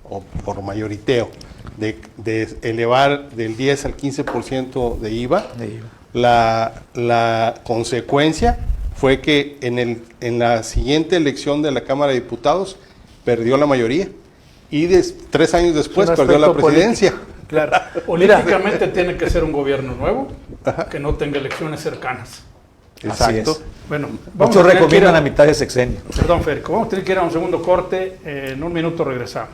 o por mayoriteo, de elevar del 10 al 15% de IVA, la consecuencia fue que en la siguiente elección de la Cámara de Diputados perdió la mayoría y 3 años después perdió la presidencia. Político. Claro. Políticamente tiene que ser un gobierno nuevo, que no tenga elecciones cercanas. Exacto. Así es. Bueno, muchos recomiendan a mitad de sexenio. Perdón, Federico, vamos a tener que ir a un segundo corte. En un minuto regresamos.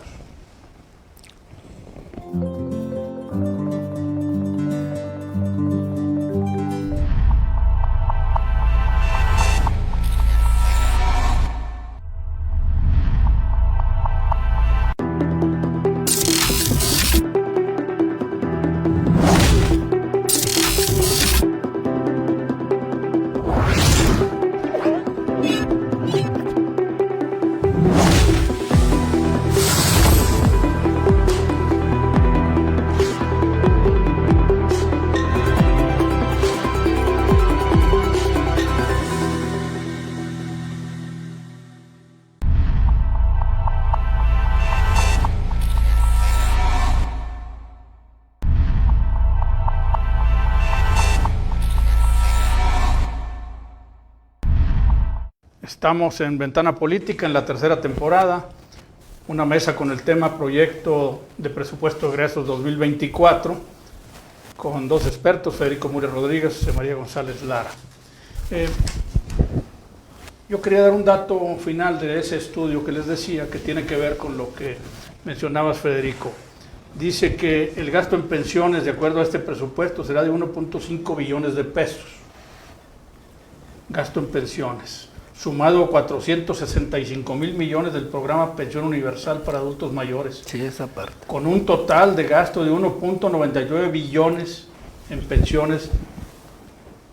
Estamos en Ventana Política en la tercera temporada, una mesa con el tema Proyecto de Presupuesto de Egresos 2024, con dos expertos, Federico Muller Rodríguez y José María González Lara. Yo quería dar un dato final de ese estudio que les decía, que tiene que ver con lo que mencionabas, Federico. Dice que el gasto en pensiones, de acuerdo a este presupuesto, será de 1.5 billones de pesos. Gasto en pensiones, sumado a 465 mil millones del programa Pensión Universal para Adultos Mayores. Sí, esa parte. Con un total de gasto de 1.99 billones en pensiones,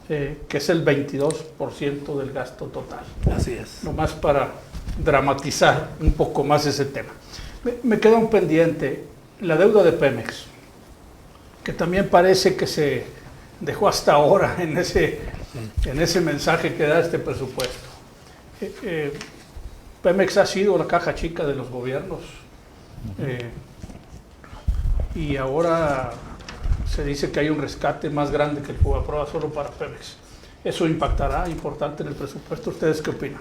que es el 22% del gasto total. Así es. Nomás para dramatizar un poco más ese tema. Me queda un pendiente, la deuda de Pemex, que también parece que se dejó hasta ahora en ese mensaje que da este presupuesto. Pemex ha sido la caja chica de los gobiernos, y ahora se dice que hay un rescate más grande que el Fobaproa solo para Pemex. ¿Eso impactará importante en el presupuesto? ¿Ustedes qué opinan?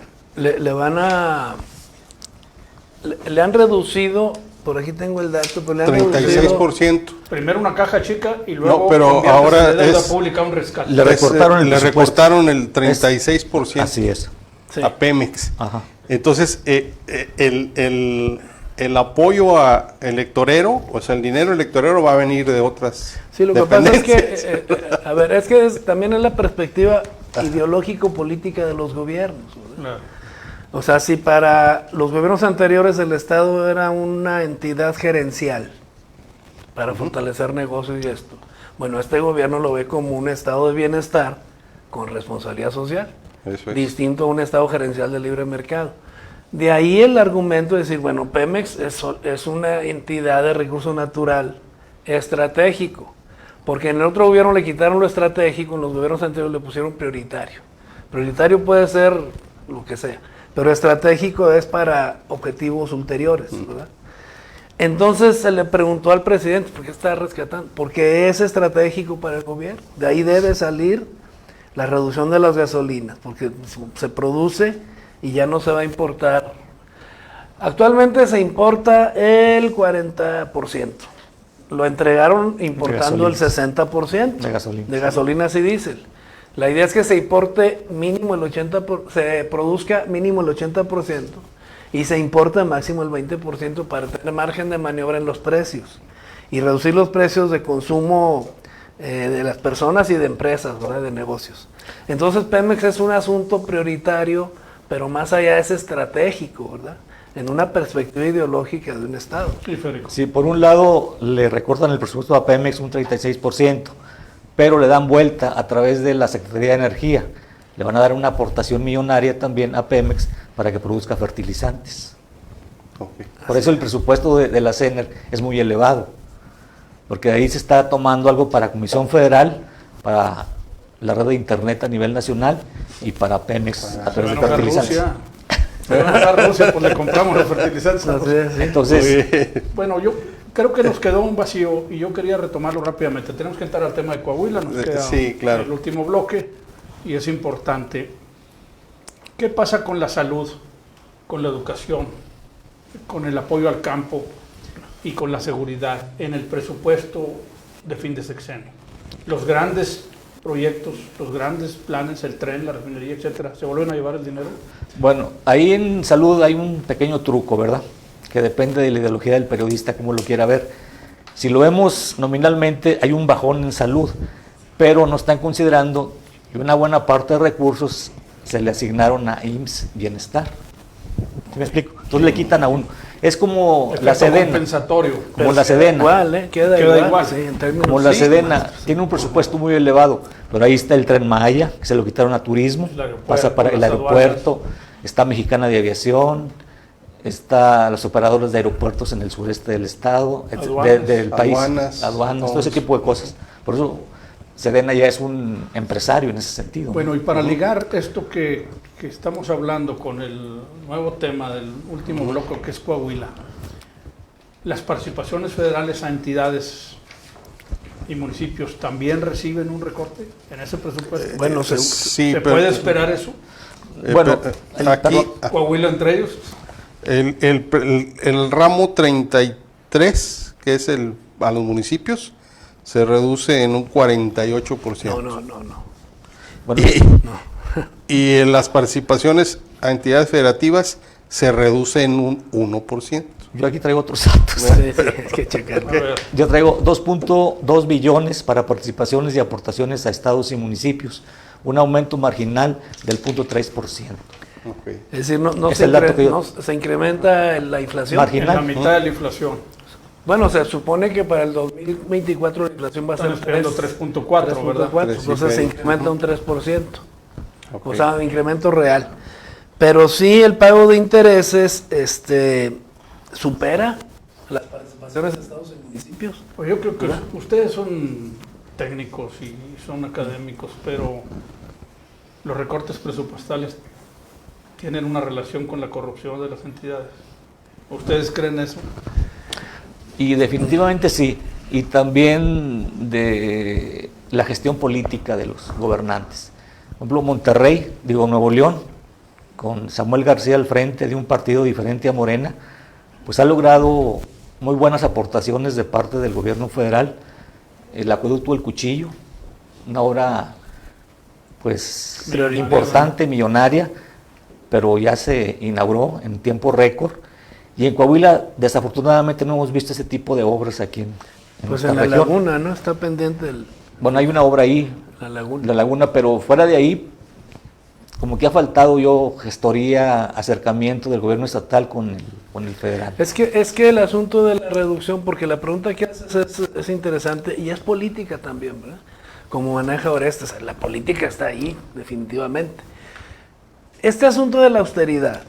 Le han reducido, por aquí tengo el dato, pero le han reducido 36%. Primero una caja chica y luego No, pero conviértese ahora de deuda es- pública a un rescate. Le recortaron el le presupuesto. recortaron el 36% Así es. Sí. a Pemex. Ajá. Entonces, el apoyo electorero, o sea, el dinero electorero va a venir de otras Sí, lo que pasa es dependencias. que, también es la perspectiva ideológico-política de los gobiernos, ¿verdad? Claro. O sea, si para los gobiernos anteriores el Estado era una entidad gerencial para fortalecer negocios y esto, bueno, este gobierno lo ve como un estado de bienestar con responsabilidad social, Eso es. distinto a un estado gerencial de libre mercado. De ahí el argumento de decir, bueno, Pemex es una entidad de recurso natural estratégico, porque en el otro gobierno le quitaron lo estratégico, en los gobiernos anteriores le pusieron prioritario. Prioritario puede ser lo que sea, pero estratégico es para objetivos ulteriores, ¿verdad? Entonces se le preguntó al presidente, ¿por qué está rescatando? Porque es estratégico para el gobierno. De ahí debe salir la reducción de las gasolinas, porque se produce y ya no se va a importar. Actualmente se importa el 40%. Lo entregaron importando el gasolinas. 60% De gasolinas. de gasolinas y diésel. La idea es que se importe mínimo el 80%, se produzca mínimo el 80% y se importe máximo el 20% para tener margen de maniobra en los precios y reducir los precios de consumo de las personas y de empresas, ¿verdad? De negocios. Entonces Pemex es un asunto prioritario, pero más allá es estratégico, ¿verdad? En una perspectiva ideológica de un Estado. Sí, Federico. Sí, por un lado le recortan el presupuesto a Pemex un 36%, pero le dan vuelta a través de la Secretaría de Energía. Le van a dar una aportación millonaria también a Pemex para que produzca fertilizantes. Ok. Por eso el presupuesto de la CENER es muy elevado, porque de ahí se está tomando algo para Comisión Federal, para la red de Internet a nivel nacional y para Pemex a Se va a través de enojar fertilizantes. Rusia. Se va a enojar Rusia, pues le compramos los fertilizantes. Así es, sí. Entonces, Bueno, yo creo que nos quedó un vacío y yo quería retomarlo rápidamente. Tenemos que entrar al tema de Coahuila, nos queda Sí, claro. el último bloque y es importante. ¿Qué pasa con la salud, con la educación, con el apoyo al campo y con la seguridad en el presupuesto de fin de sexenio? Los grandes proyectos, los grandes planes, el tren, la refinería, etcétera, ¿se vuelven a llevar el dinero? bueno, ahí en salud hay un pequeño truco, ¿verdad? Que depende de la ideología del periodista, como lo quiera ver. Si lo vemos nominalmente, hay un bajón en salud, pero no están considerando que una buena parte de recursos se le asignaron a IMSS Bienestar. ¿Sí me explico? Entonces le quitan a uno. Es como la Efecto Sedena. compensatorio. Como la Sedena. Igual, queda igual. Sí, en términos Como la sí, Sedena, tiene un presupuesto muy elevado, pero ahí está el Tren Maya, que se lo quitaron a turismo, El aeropuerto, pasa para el las aeropuerto, está Mexicana de Aviación, está los operadores de aeropuertos en el sureste del estado, Aduanas. del país, Aduanas, todo ese tipo de cosas. Por eso Sedena ya es un empresario en ese sentido. Bueno, y para ligar esto que estamos hablando con el nuevo tema del último bloque, que es Coahuila, las participaciones federales a entidades y municipios también reciben un recorte en ese presupuesto. Bueno, Sí, ¿Se pero- puede esperar eso? Bueno, aquí Coahuila entre ellos. el ramo 33, que es a los municipios, se reduce en un 48%. no. bueno, Y en las participaciones a entidades federativas se reduce en un 1%. yo aquí traigo otros datos. Sí, hay que checar. A ver, Yo traigo 2.2 billones para participaciones y aportaciones a estados y municipios, un aumento marginal del 0.3%. Ok. Es decir, no Es se, el dato que yo- no se incrementa la inflación. Margen. en la mitad de la inflación. Bueno, se supone que para el 2024 la inflación va a Están ser esperando 3.4, ¿verdad? 3.4, entonces se 3.5. incrementa un 3%. Ok. O sea, incremento real. Pero sí el pago de intereses supera las participaciones de estados y municipios. Pues yo creo que ustedes son técnicos y son académicos, pero los recortes presupuestales tienen una relación con la corrupción de las entidades. ¿Ustedes creen eso? Y definitivamente sí, y también de la gestión política de los gobernantes. Por ejemplo, Nuevo León, con Samuel García al frente de un partido diferente a Morena, pues ha logrado muy buenas aportaciones de parte del gobierno federal. El acueducto del Cuchillo, una obra pues Millonaria. importante, millonaria, pero ya se inauguró en tiempo récord. Y en Coahuila, desafortunadamente, no hemos visto ese tipo de obras aquí en Pues nuestra en la región. laguna, ¿no? Está pendiente Bueno, hay una obra ahí, la laguna. la laguna, pero fuera de ahí, como que ha faltado gestoría, acercamiento del gobierno estatal con el federal. Es que el asunto de la reducción, porque la pregunta que haces es interesante y es política también, ¿verdad? Como maneja Orestes, la política está ahí, definitivamente. Este asunto de la austeridad,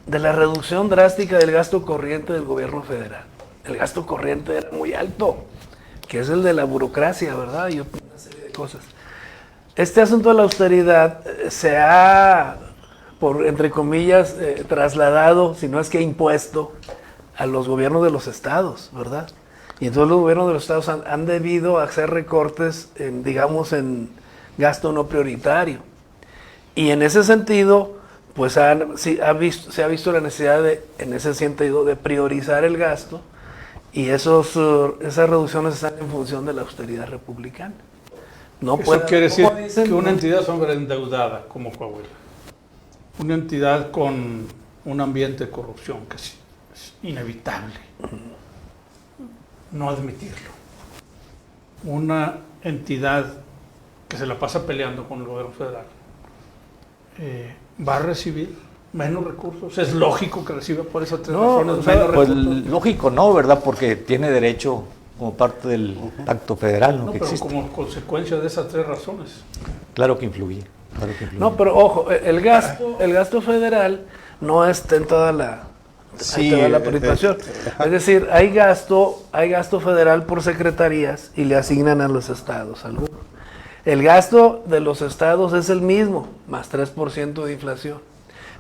de la reducción drástica del gasto corriente del gobierno federal, el gasto corriente era muy alto, que es el de la burocracia, ¿verdad? Y una serie de cosas. Este asunto de la austeridad se ha, entre comillas, trasladado, si no es que impuesto, a los gobiernos de los estados, ¿verdad? Y entonces los gobiernos de los estados han debido hacer recortes, digamos, en gasto no prioritario. Y en ese sentido, pues se ha visto la necesidad en ese sentido, de priorizar el gasto, y esas reducciones están en función de la austeridad republicana. No Eso quiere decir como dicen, que una no. entidad sobreendeudada como Coahuila, una entidad con un ambiente de corrupción que es inevitable no admitirlo, una entidad que se la pasa peleando con el gobierno federal, va a recibir menos recursos. Es lógico que reciba por esas tres No, razones o sea, menos Pues recursos. lógico, ¿no? ¿Verdad? Porque tiene derecho como parte del pacto federal, ¿no? No, Que pero existe. como consecuencia de esas tres razones. Claro que influye. Claro que influye. No, pero ojo, el gasto federal no está en toda la, Sí, toda la participación. Es decir, hay gasto federal por secretarías y le asignan a los estados algunos. El gasto de los estados es el mismo, más 3% de inflación.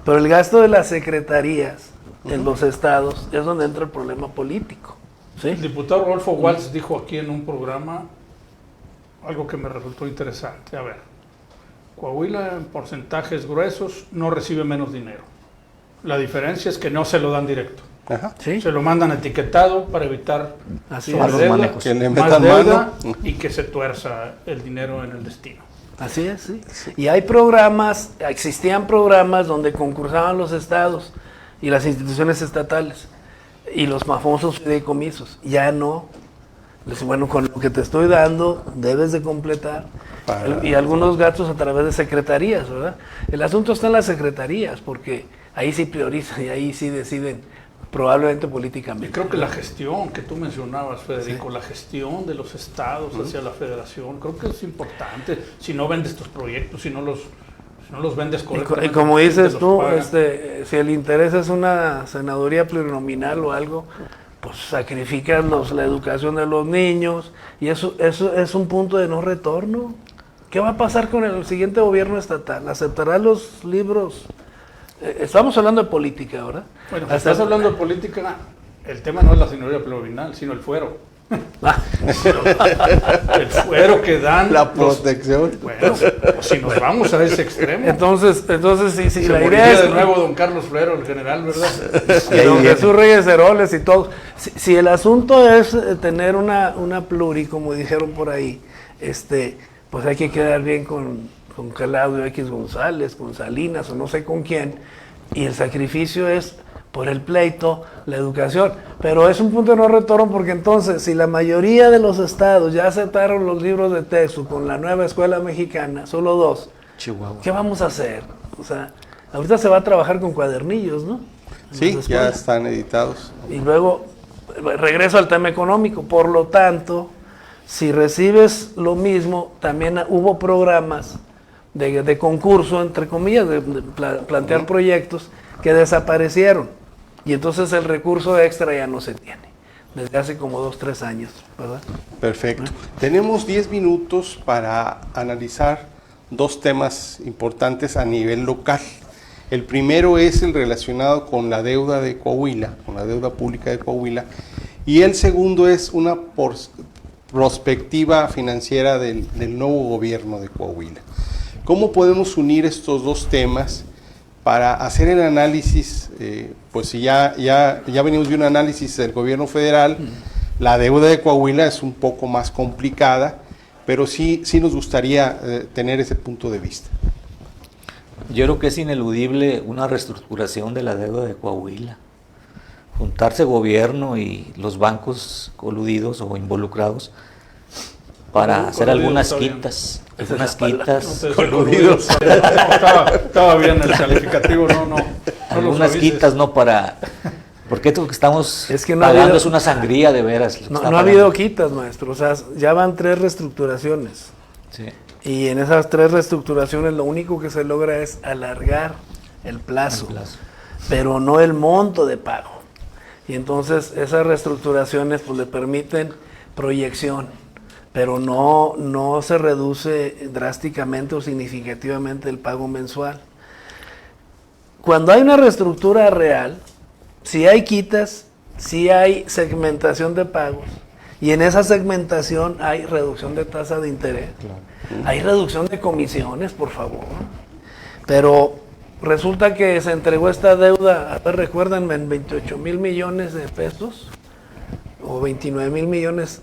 Pero el gasto de las secretarías en los estados es donde entra el problema político. ¿sí? El diputado Rodolfo Waltz dijo aquí en un programa algo que me resultó interesante. A ver, Coahuila en porcentajes gruesos no recibe menos dinero. La diferencia es que no se lo dan directo. Ajá. ¿Sí? Se lo mandan etiquetado para evitar Así Malos sobredeuda, manejos. Que le más metan deuda mano. y que se tuerza el dinero en el destino. Así es, sí. Y hay existían programas donde concursaban los estados y las instituciones estatales y los famosos fideicomisos. Ya no. Bueno, con lo que te estoy dando, debes de completar. Y algunos gastos a través de secretarías, ¿verdad? El asunto está en las secretarías, porque ahí sí priorizan y ahí sí deciden probablemente Y políticamente. creo que la gestión que tú mencionabas, Federico, la gestión de los estados hacia la federación, creo que es importante. Si no vendes tus proyectos, si no los vendes correctamente. Y como ¿quién te dices los tú, paga? si el interés es una senaduría plurinominal o algo, pues sacrificas la educación de los niños, y eso es un punto de no retorno. ¿Qué va a pasar con el siguiente gobierno estatal? ¿Aceptará los libros? Estamos hablando de política ahora. Bueno, si estás hablando de política, el tema no es la senaduría plurinominal, sino el fuero. El fuero que dan La protección. Bueno, pues si nos vamos a ese extremo. Entonces sí, Se la moriría idea es de nuevo don Carlos Fuero, el general, ¿verdad? y don Jesús Reyes Heroles y todo. Si el asunto es tener una pluri, como dijeron por ahí, pues hay que quedar bien con Claudio X González, con Salinas o no sé con quién, y el sacrificio es por el pleito, la educación. Pero es un punto de no retorno, porque entonces, si la mayoría de los estados ya aceptaron los libros de texto con la nueva escuela mexicana, solo 2, Chihuahua. ¿qué vamos a hacer? O sea, ahorita se va a trabajar con cuadernillos, ¿no? En Sí, las ya escuelas. están editados. Y luego regreso al tema económico. Por lo tanto, si recibes lo mismo, también hubo programas de concurso, entre comillas, de plantear proyectos que desaparecieron. Y entonces el recurso extra ya no se tiene, desde hace como 2-3 años, ¿verdad? Perfecto. Tenemos 10 minutos para analizar 2 temas importantes a nivel local. El primero es el relacionado con la deuda de Coahuila, con la deuda pública de Coahuila, y el segundo es una prospectiva financiera del nuevo gobierno de Coahuila. ¿Cómo podemos unir estos 2 temas para hacer el análisis? Pues si ya venimos de un análisis del gobierno federal, la deuda de Coahuila es un poco más complicada, pero sí nos gustaría tener ese punto de vista. Yo creo que es ineludible una reestructuración de la deuda de Coahuila. Juntarse gobierno y los bancos coludidos o involucrados para hacer algunas quitas. Algunas quitas. Coludidos. Estaba bien el calificativo, no Algunas quitas, no para... Porque esto que estamos Es que no ha pagando habido- es una sangría de veras. lo que No, está no ha pagando. habido quitas, maestro. O sea, ya van 3 reestructuraciones. Sí. Y en esas 3 reestructuraciones lo único que se logra es alargar el plazo, El plazo. pero no el monto de pago. Y entonces esas reestructuraciones pues le permiten proyección, pero no se reduce drásticamente o significativamente el pago mensual. Cuando hay una reestructura real, si hay quitas, si hay segmentación de pagos, y en esa segmentación hay reducción de tasa de interés, hay reducción de comisiones, por favor. Pero resulta que se entregó esta deuda, a ver, recuérdenme, en 28 mil millones de pesos, o 29 mil millones,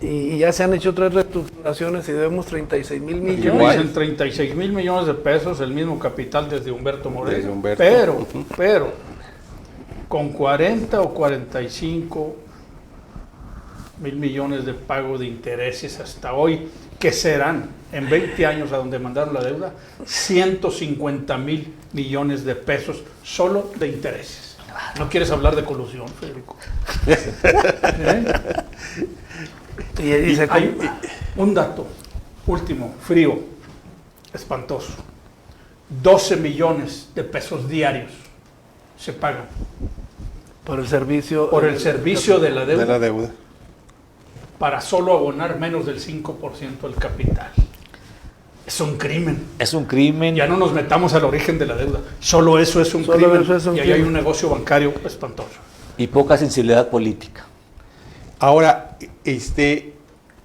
y ya se han hecho 3 reestructuraciones y debemos 36 mil millones. Igual. En 36 mil millones de pesos, el mismo capital desde Humberto Moreira. Desde Humberto. Pero, con 40 o 45 mil millones de pago de intereses hasta hoy, que serán en 20 años a donde mandaron la deuda, 150 mil millones de pesos solo de intereses. ¿No quieres hablar de colusión, Federico? Y se Hay un dato último, frío, espantoso. 12 millones de pesos diarios se pagan por el servicio de la De la deuda deuda. para solo abonar menos del 5% del capital. Es un crimen. Es un crimen. Ya no nos metamos al origen de la deuda. Solo eso es un Solo crimen. eso es un y ahí hay crimen. un negocio bancario espantoso. Y poca sensibilidad política. Ahora,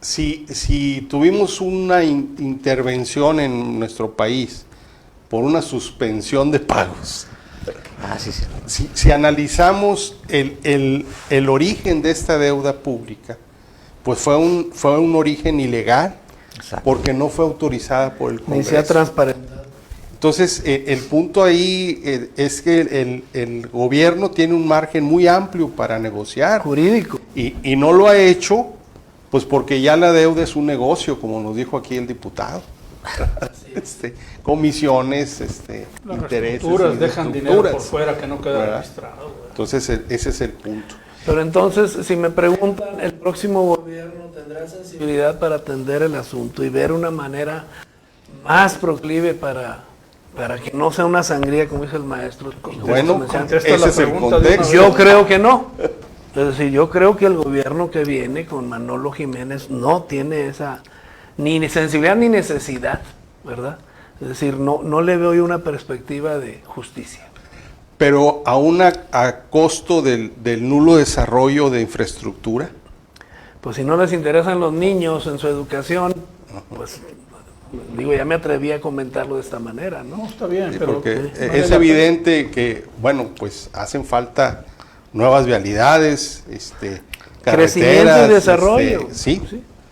si tuvimos una intervención en nuestro país por una suspensión de pagos, Sí, sí. si analizamos el origen de esta deuda pública, pues fue un origen ilegal, Exacto. porque no fue autorizada por el Ni sea Congreso. transparente. Entonces, el punto ahí es que el gobierno tiene un margen muy amplio para negociar Jurídico. y no lo ha hecho, pues porque ya la deuda es un negocio, como nos dijo aquí el diputado. Comisiones, Las intereses. reestructuras dejan dinero por infraestructuras. fuera que no queda ¿Verdad? registrado. ¿verdad? Entonces, ese es el punto. Pero entonces, si me preguntan, ¿el próximo gobierno tendrá sensibilidad para atender el asunto y ver una manera más proclive para que no sea una sangría, como dice el maestro? Bueno, contesta ese la es el pregunta de una contexto. Yo creo que no. Es decir, yo creo que el gobierno que viene con Manolo Jiménez no tiene esa ni sensibilidad ni necesidad, ¿verdad? Es decir, no le veo yo una perspectiva de justicia. Pero a costo del nulo desarrollo de infraestructura. Pues si no les interesan los niños en su educación, pues digo, ya me atreví a comentarlo de esta manera, ¿no? No, está bien, Sí, pero porque vale es la evidente que, bueno, pues hacen falta nuevas vialidades, Crecimiento carreteras, y desarrollo. sí.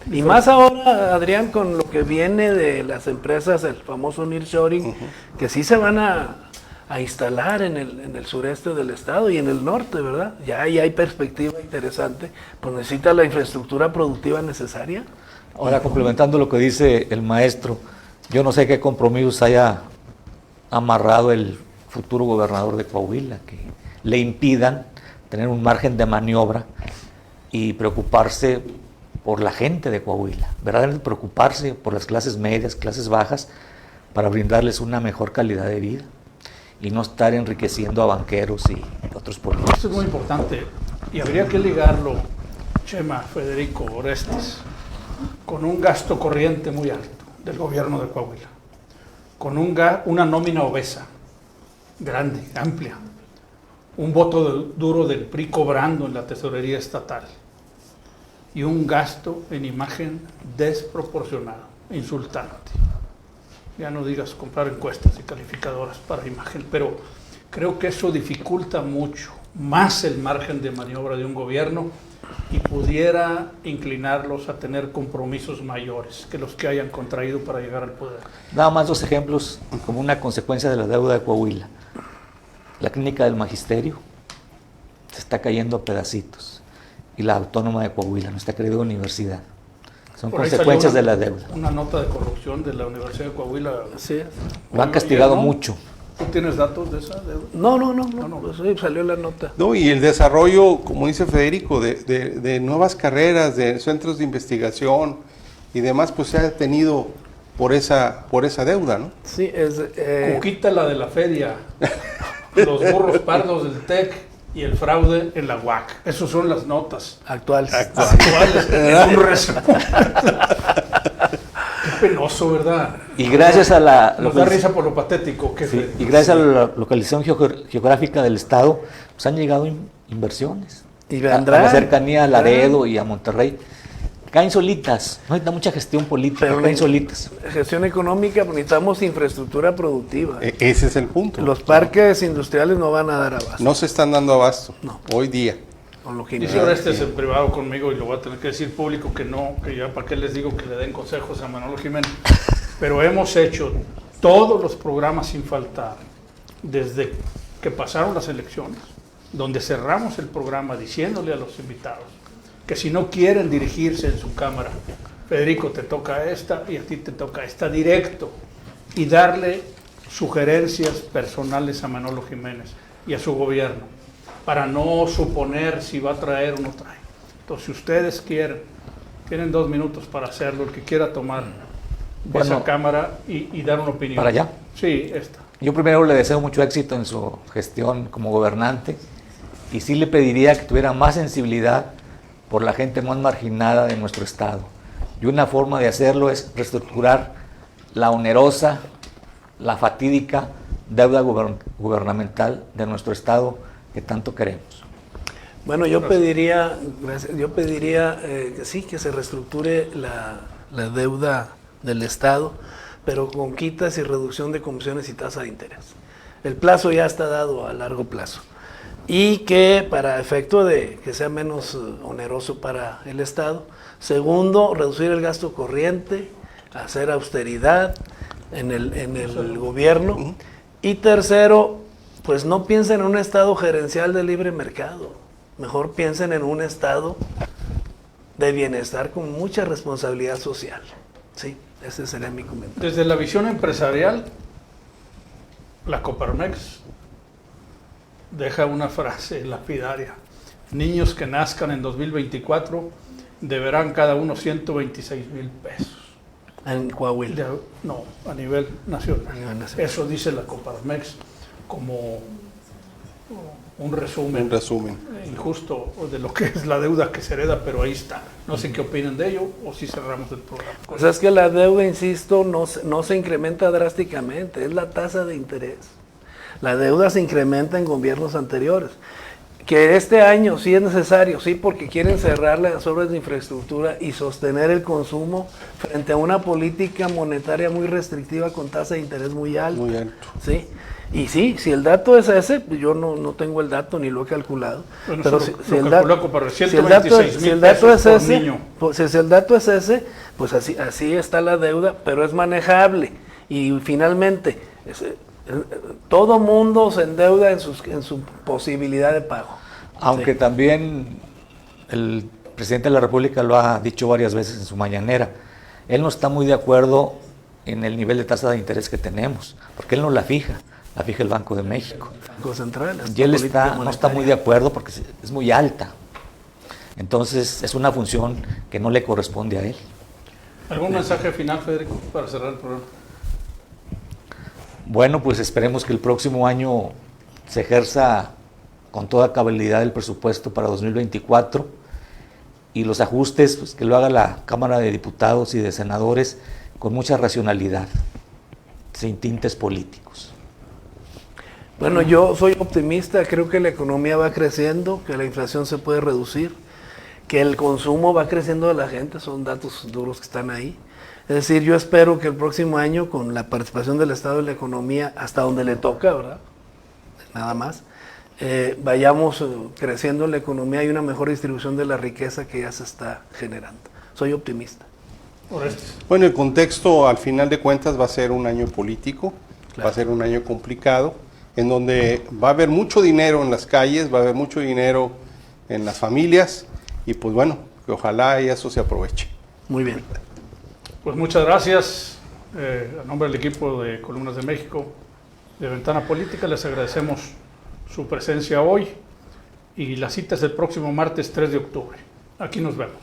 Y más ahora, Adrián, con lo que viene de las empresas, el famoso nearshoring, que sí se van a instalar en el sureste del estado y en el norte, ¿verdad? Ya ahí hay perspectiva interesante, pues necesita la infraestructura productiva necesaria. Ahora, complementando lo que dice el maestro, yo no sé qué compromisos haya amarrado el futuro gobernador de Coahuila, que le impidan tener un margen de maniobra y preocuparse por la gente de Coahuila, verdaderamente preocuparse por las clases medias, clases bajas, para brindarles una mejor calidad de vida y no estar enriqueciendo a banqueros y otros políticos. Esto es muy importante y habría que ligarlo, Chema, Federico, Orestes, con un gasto corriente muy alto del gobierno de Coahuila, con una nómina obesa, grande, amplia, un voto duro del PRI cobrando en la tesorería estatal y un gasto en imagen desproporcionado, insultante. Ya no digas comprar encuestas y calificadoras para imagen, pero creo que eso dificulta mucho más el margen de maniobra de un gobierno y pudiera inclinarlos a tener compromisos mayores que los que hayan contraído para llegar al poder. Nada más 2 ejemplos como una consecuencia de la deuda de Coahuila. La clínica del magisterio se está cayendo a pedacitos y la autónoma de Coahuila, nuestra querida universidad. Son Por ahí consecuencias salió de la deuda. Una nota de corrupción de la Universidad de Coahuila. Así es. Lo han castigado ¿no? mucho. ¿Tú tienes datos de esa deuda? No, pues sí, salió la nota. No, y el desarrollo, como dice Federico, de nuevas carreras, de centros de investigación y demás, pues se ha detenido por esa deuda, ¿no? Sí, es... Cuquita, la de la feria, los burros pardos del TEC y el fraude en la UAC. Esas son las notas actuales. actuales. En un resumen. Qué penoso, ¿verdad? Y gracias a la Nos da risa por lo patético que sí, y gracias a la localización geográfica del estado, pues han llegado inversiones. Y A vendrán. la cercanía a Laredo y a Monterrey. Caen solitas, no necesita mucha gestión política, Pero caen solitas. Gestión económica, pues necesitamos infraestructura productiva. Ese es el punto. Los parques industriales no van a dar abasto. No se están dando abasto No. hoy día. Con lo que Dice Orestes en privado conmigo y lo voy a tener que decir público que no, que ya para qué les digo que le den consejos a Manolo Jiménez. Pero hemos hecho todos los programas sin faltar, desde que pasaron las elecciones, donde cerramos el programa diciéndole a los invitados que si no quieren dirigirse en su cámara, Federico, te toca esta y a ti te toca esta, directo, y darle sugerencias personales a Manolo Jiménez y a su gobierno, para no suponer si va a traer o no trae. Entonces, si ustedes quieren, tienen 2 minutos para hacerlo, el que quiera tomar esa cámara y dar una opinión. ¿Para allá? Sí, esta. Yo primero le deseo mucho éxito en su gestión como gobernante y sí le pediría que tuviera más sensibilidad por la gente más marginada de nuestro estado. Y una forma de hacerlo es reestructurar la onerosa, la fatídica deuda gubernamental de nuestro estado que tanto queremos. Bueno, yo pediría que sí, que se reestructure la deuda del Estado, pero con quitas y reducción de comisiones y tasa de interés. El plazo ya está dado a largo plazo. Y que para efecto de que sea menos oneroso para el Estado. Segundo, reducir el gasto corriente, hacer austeridad en el gobierno. Y tercero, pues no piensen en un Estado gerencial de libre mercado. Mejor piensen en un Estado de bienestar con mucha responsabilidad social. Sí, ese sería mi comentario. Desde la visión empresarial, la Coparmex deja una frase lapidaria. Niños que nazcan en 2024 deberán cada uno 126,000 pesos. En Coahuila. No, a nivel nacional. A nivel nacional. Eso dice la Coparmex como un resumen. Un resumen. Injusto de lo que es la deuda que se hereda, pero ahí está. No sé qué opinan de ello o si cerramos el programa. Pues es que la deuda, insisto, no se incrementa drásticamente, es la tasa de interés. La deuda se incrementa en gobiernos anteriores. Que este año sí es necesario, sí, porque quieren cerrar las obras de infraestructura y sostener el consumo frente a una política monetaria muy restrictiva con tasa de interés muy alta. Muy alto. Sí. Y sí, si el dato es ese, pues yo no tengo el dato ni lo he calculado. Bueno, pero si el dato es ese, pues si el dato es ese, pues así está la deuda, pero es manejable. Y finalmente, todo mundo se endeuda en su posibilidad de pago. Aunque Sí. también el presidente de la República lo ha dicho varias veces en su mañanera, él no está muy de acuerdo en el nivel de tasa de interés que tenemos, porque él no la fija el Banco de México. Banco Central. Y él no está muy de acuerdo porque es muy alta. Entonces es una función que no le corresponde a él. ¿Algún mensaje final, Federico, para cerrar el programa? Bueno, pues esperemos que el próximo año se ejerza con toda cabalidad el presupuesto para 2024 y los ajustes pues, que lo haga la Cámara de Diputados y de Senadores con mucha racionalidad, sin tintes políticos. Bueno, yo soy optimista, creo que la economía va creciendo, que la inflación se puede reducir, que el consumo va creciendo de la gente, son datos duros que están ahí. Es decir, yo espero que el próximo año, con la participación del Estado en la economía, hasta donde le toca, ¿verdad? Nada más, vayamos creciendo en la economía y una mejor distribución de la riqueza que ya se está generando. Soy optimista. Orestes. Bueno, el contexto al final de cuentas va a ser un año político, va a ser un año complicado, en donde va a haber mucho dinero en las calles, va a haber mucho dinero en las familias y pues bueno, que ojalá y eso se aproveche. Muy bien. Pues muchas gracias. A nombre del equipo de Columnas de México, de Ventana Política, les agradecemos su presencia hoy y la cita es el próximo martes 3 de octubre. Aquí nos vemos.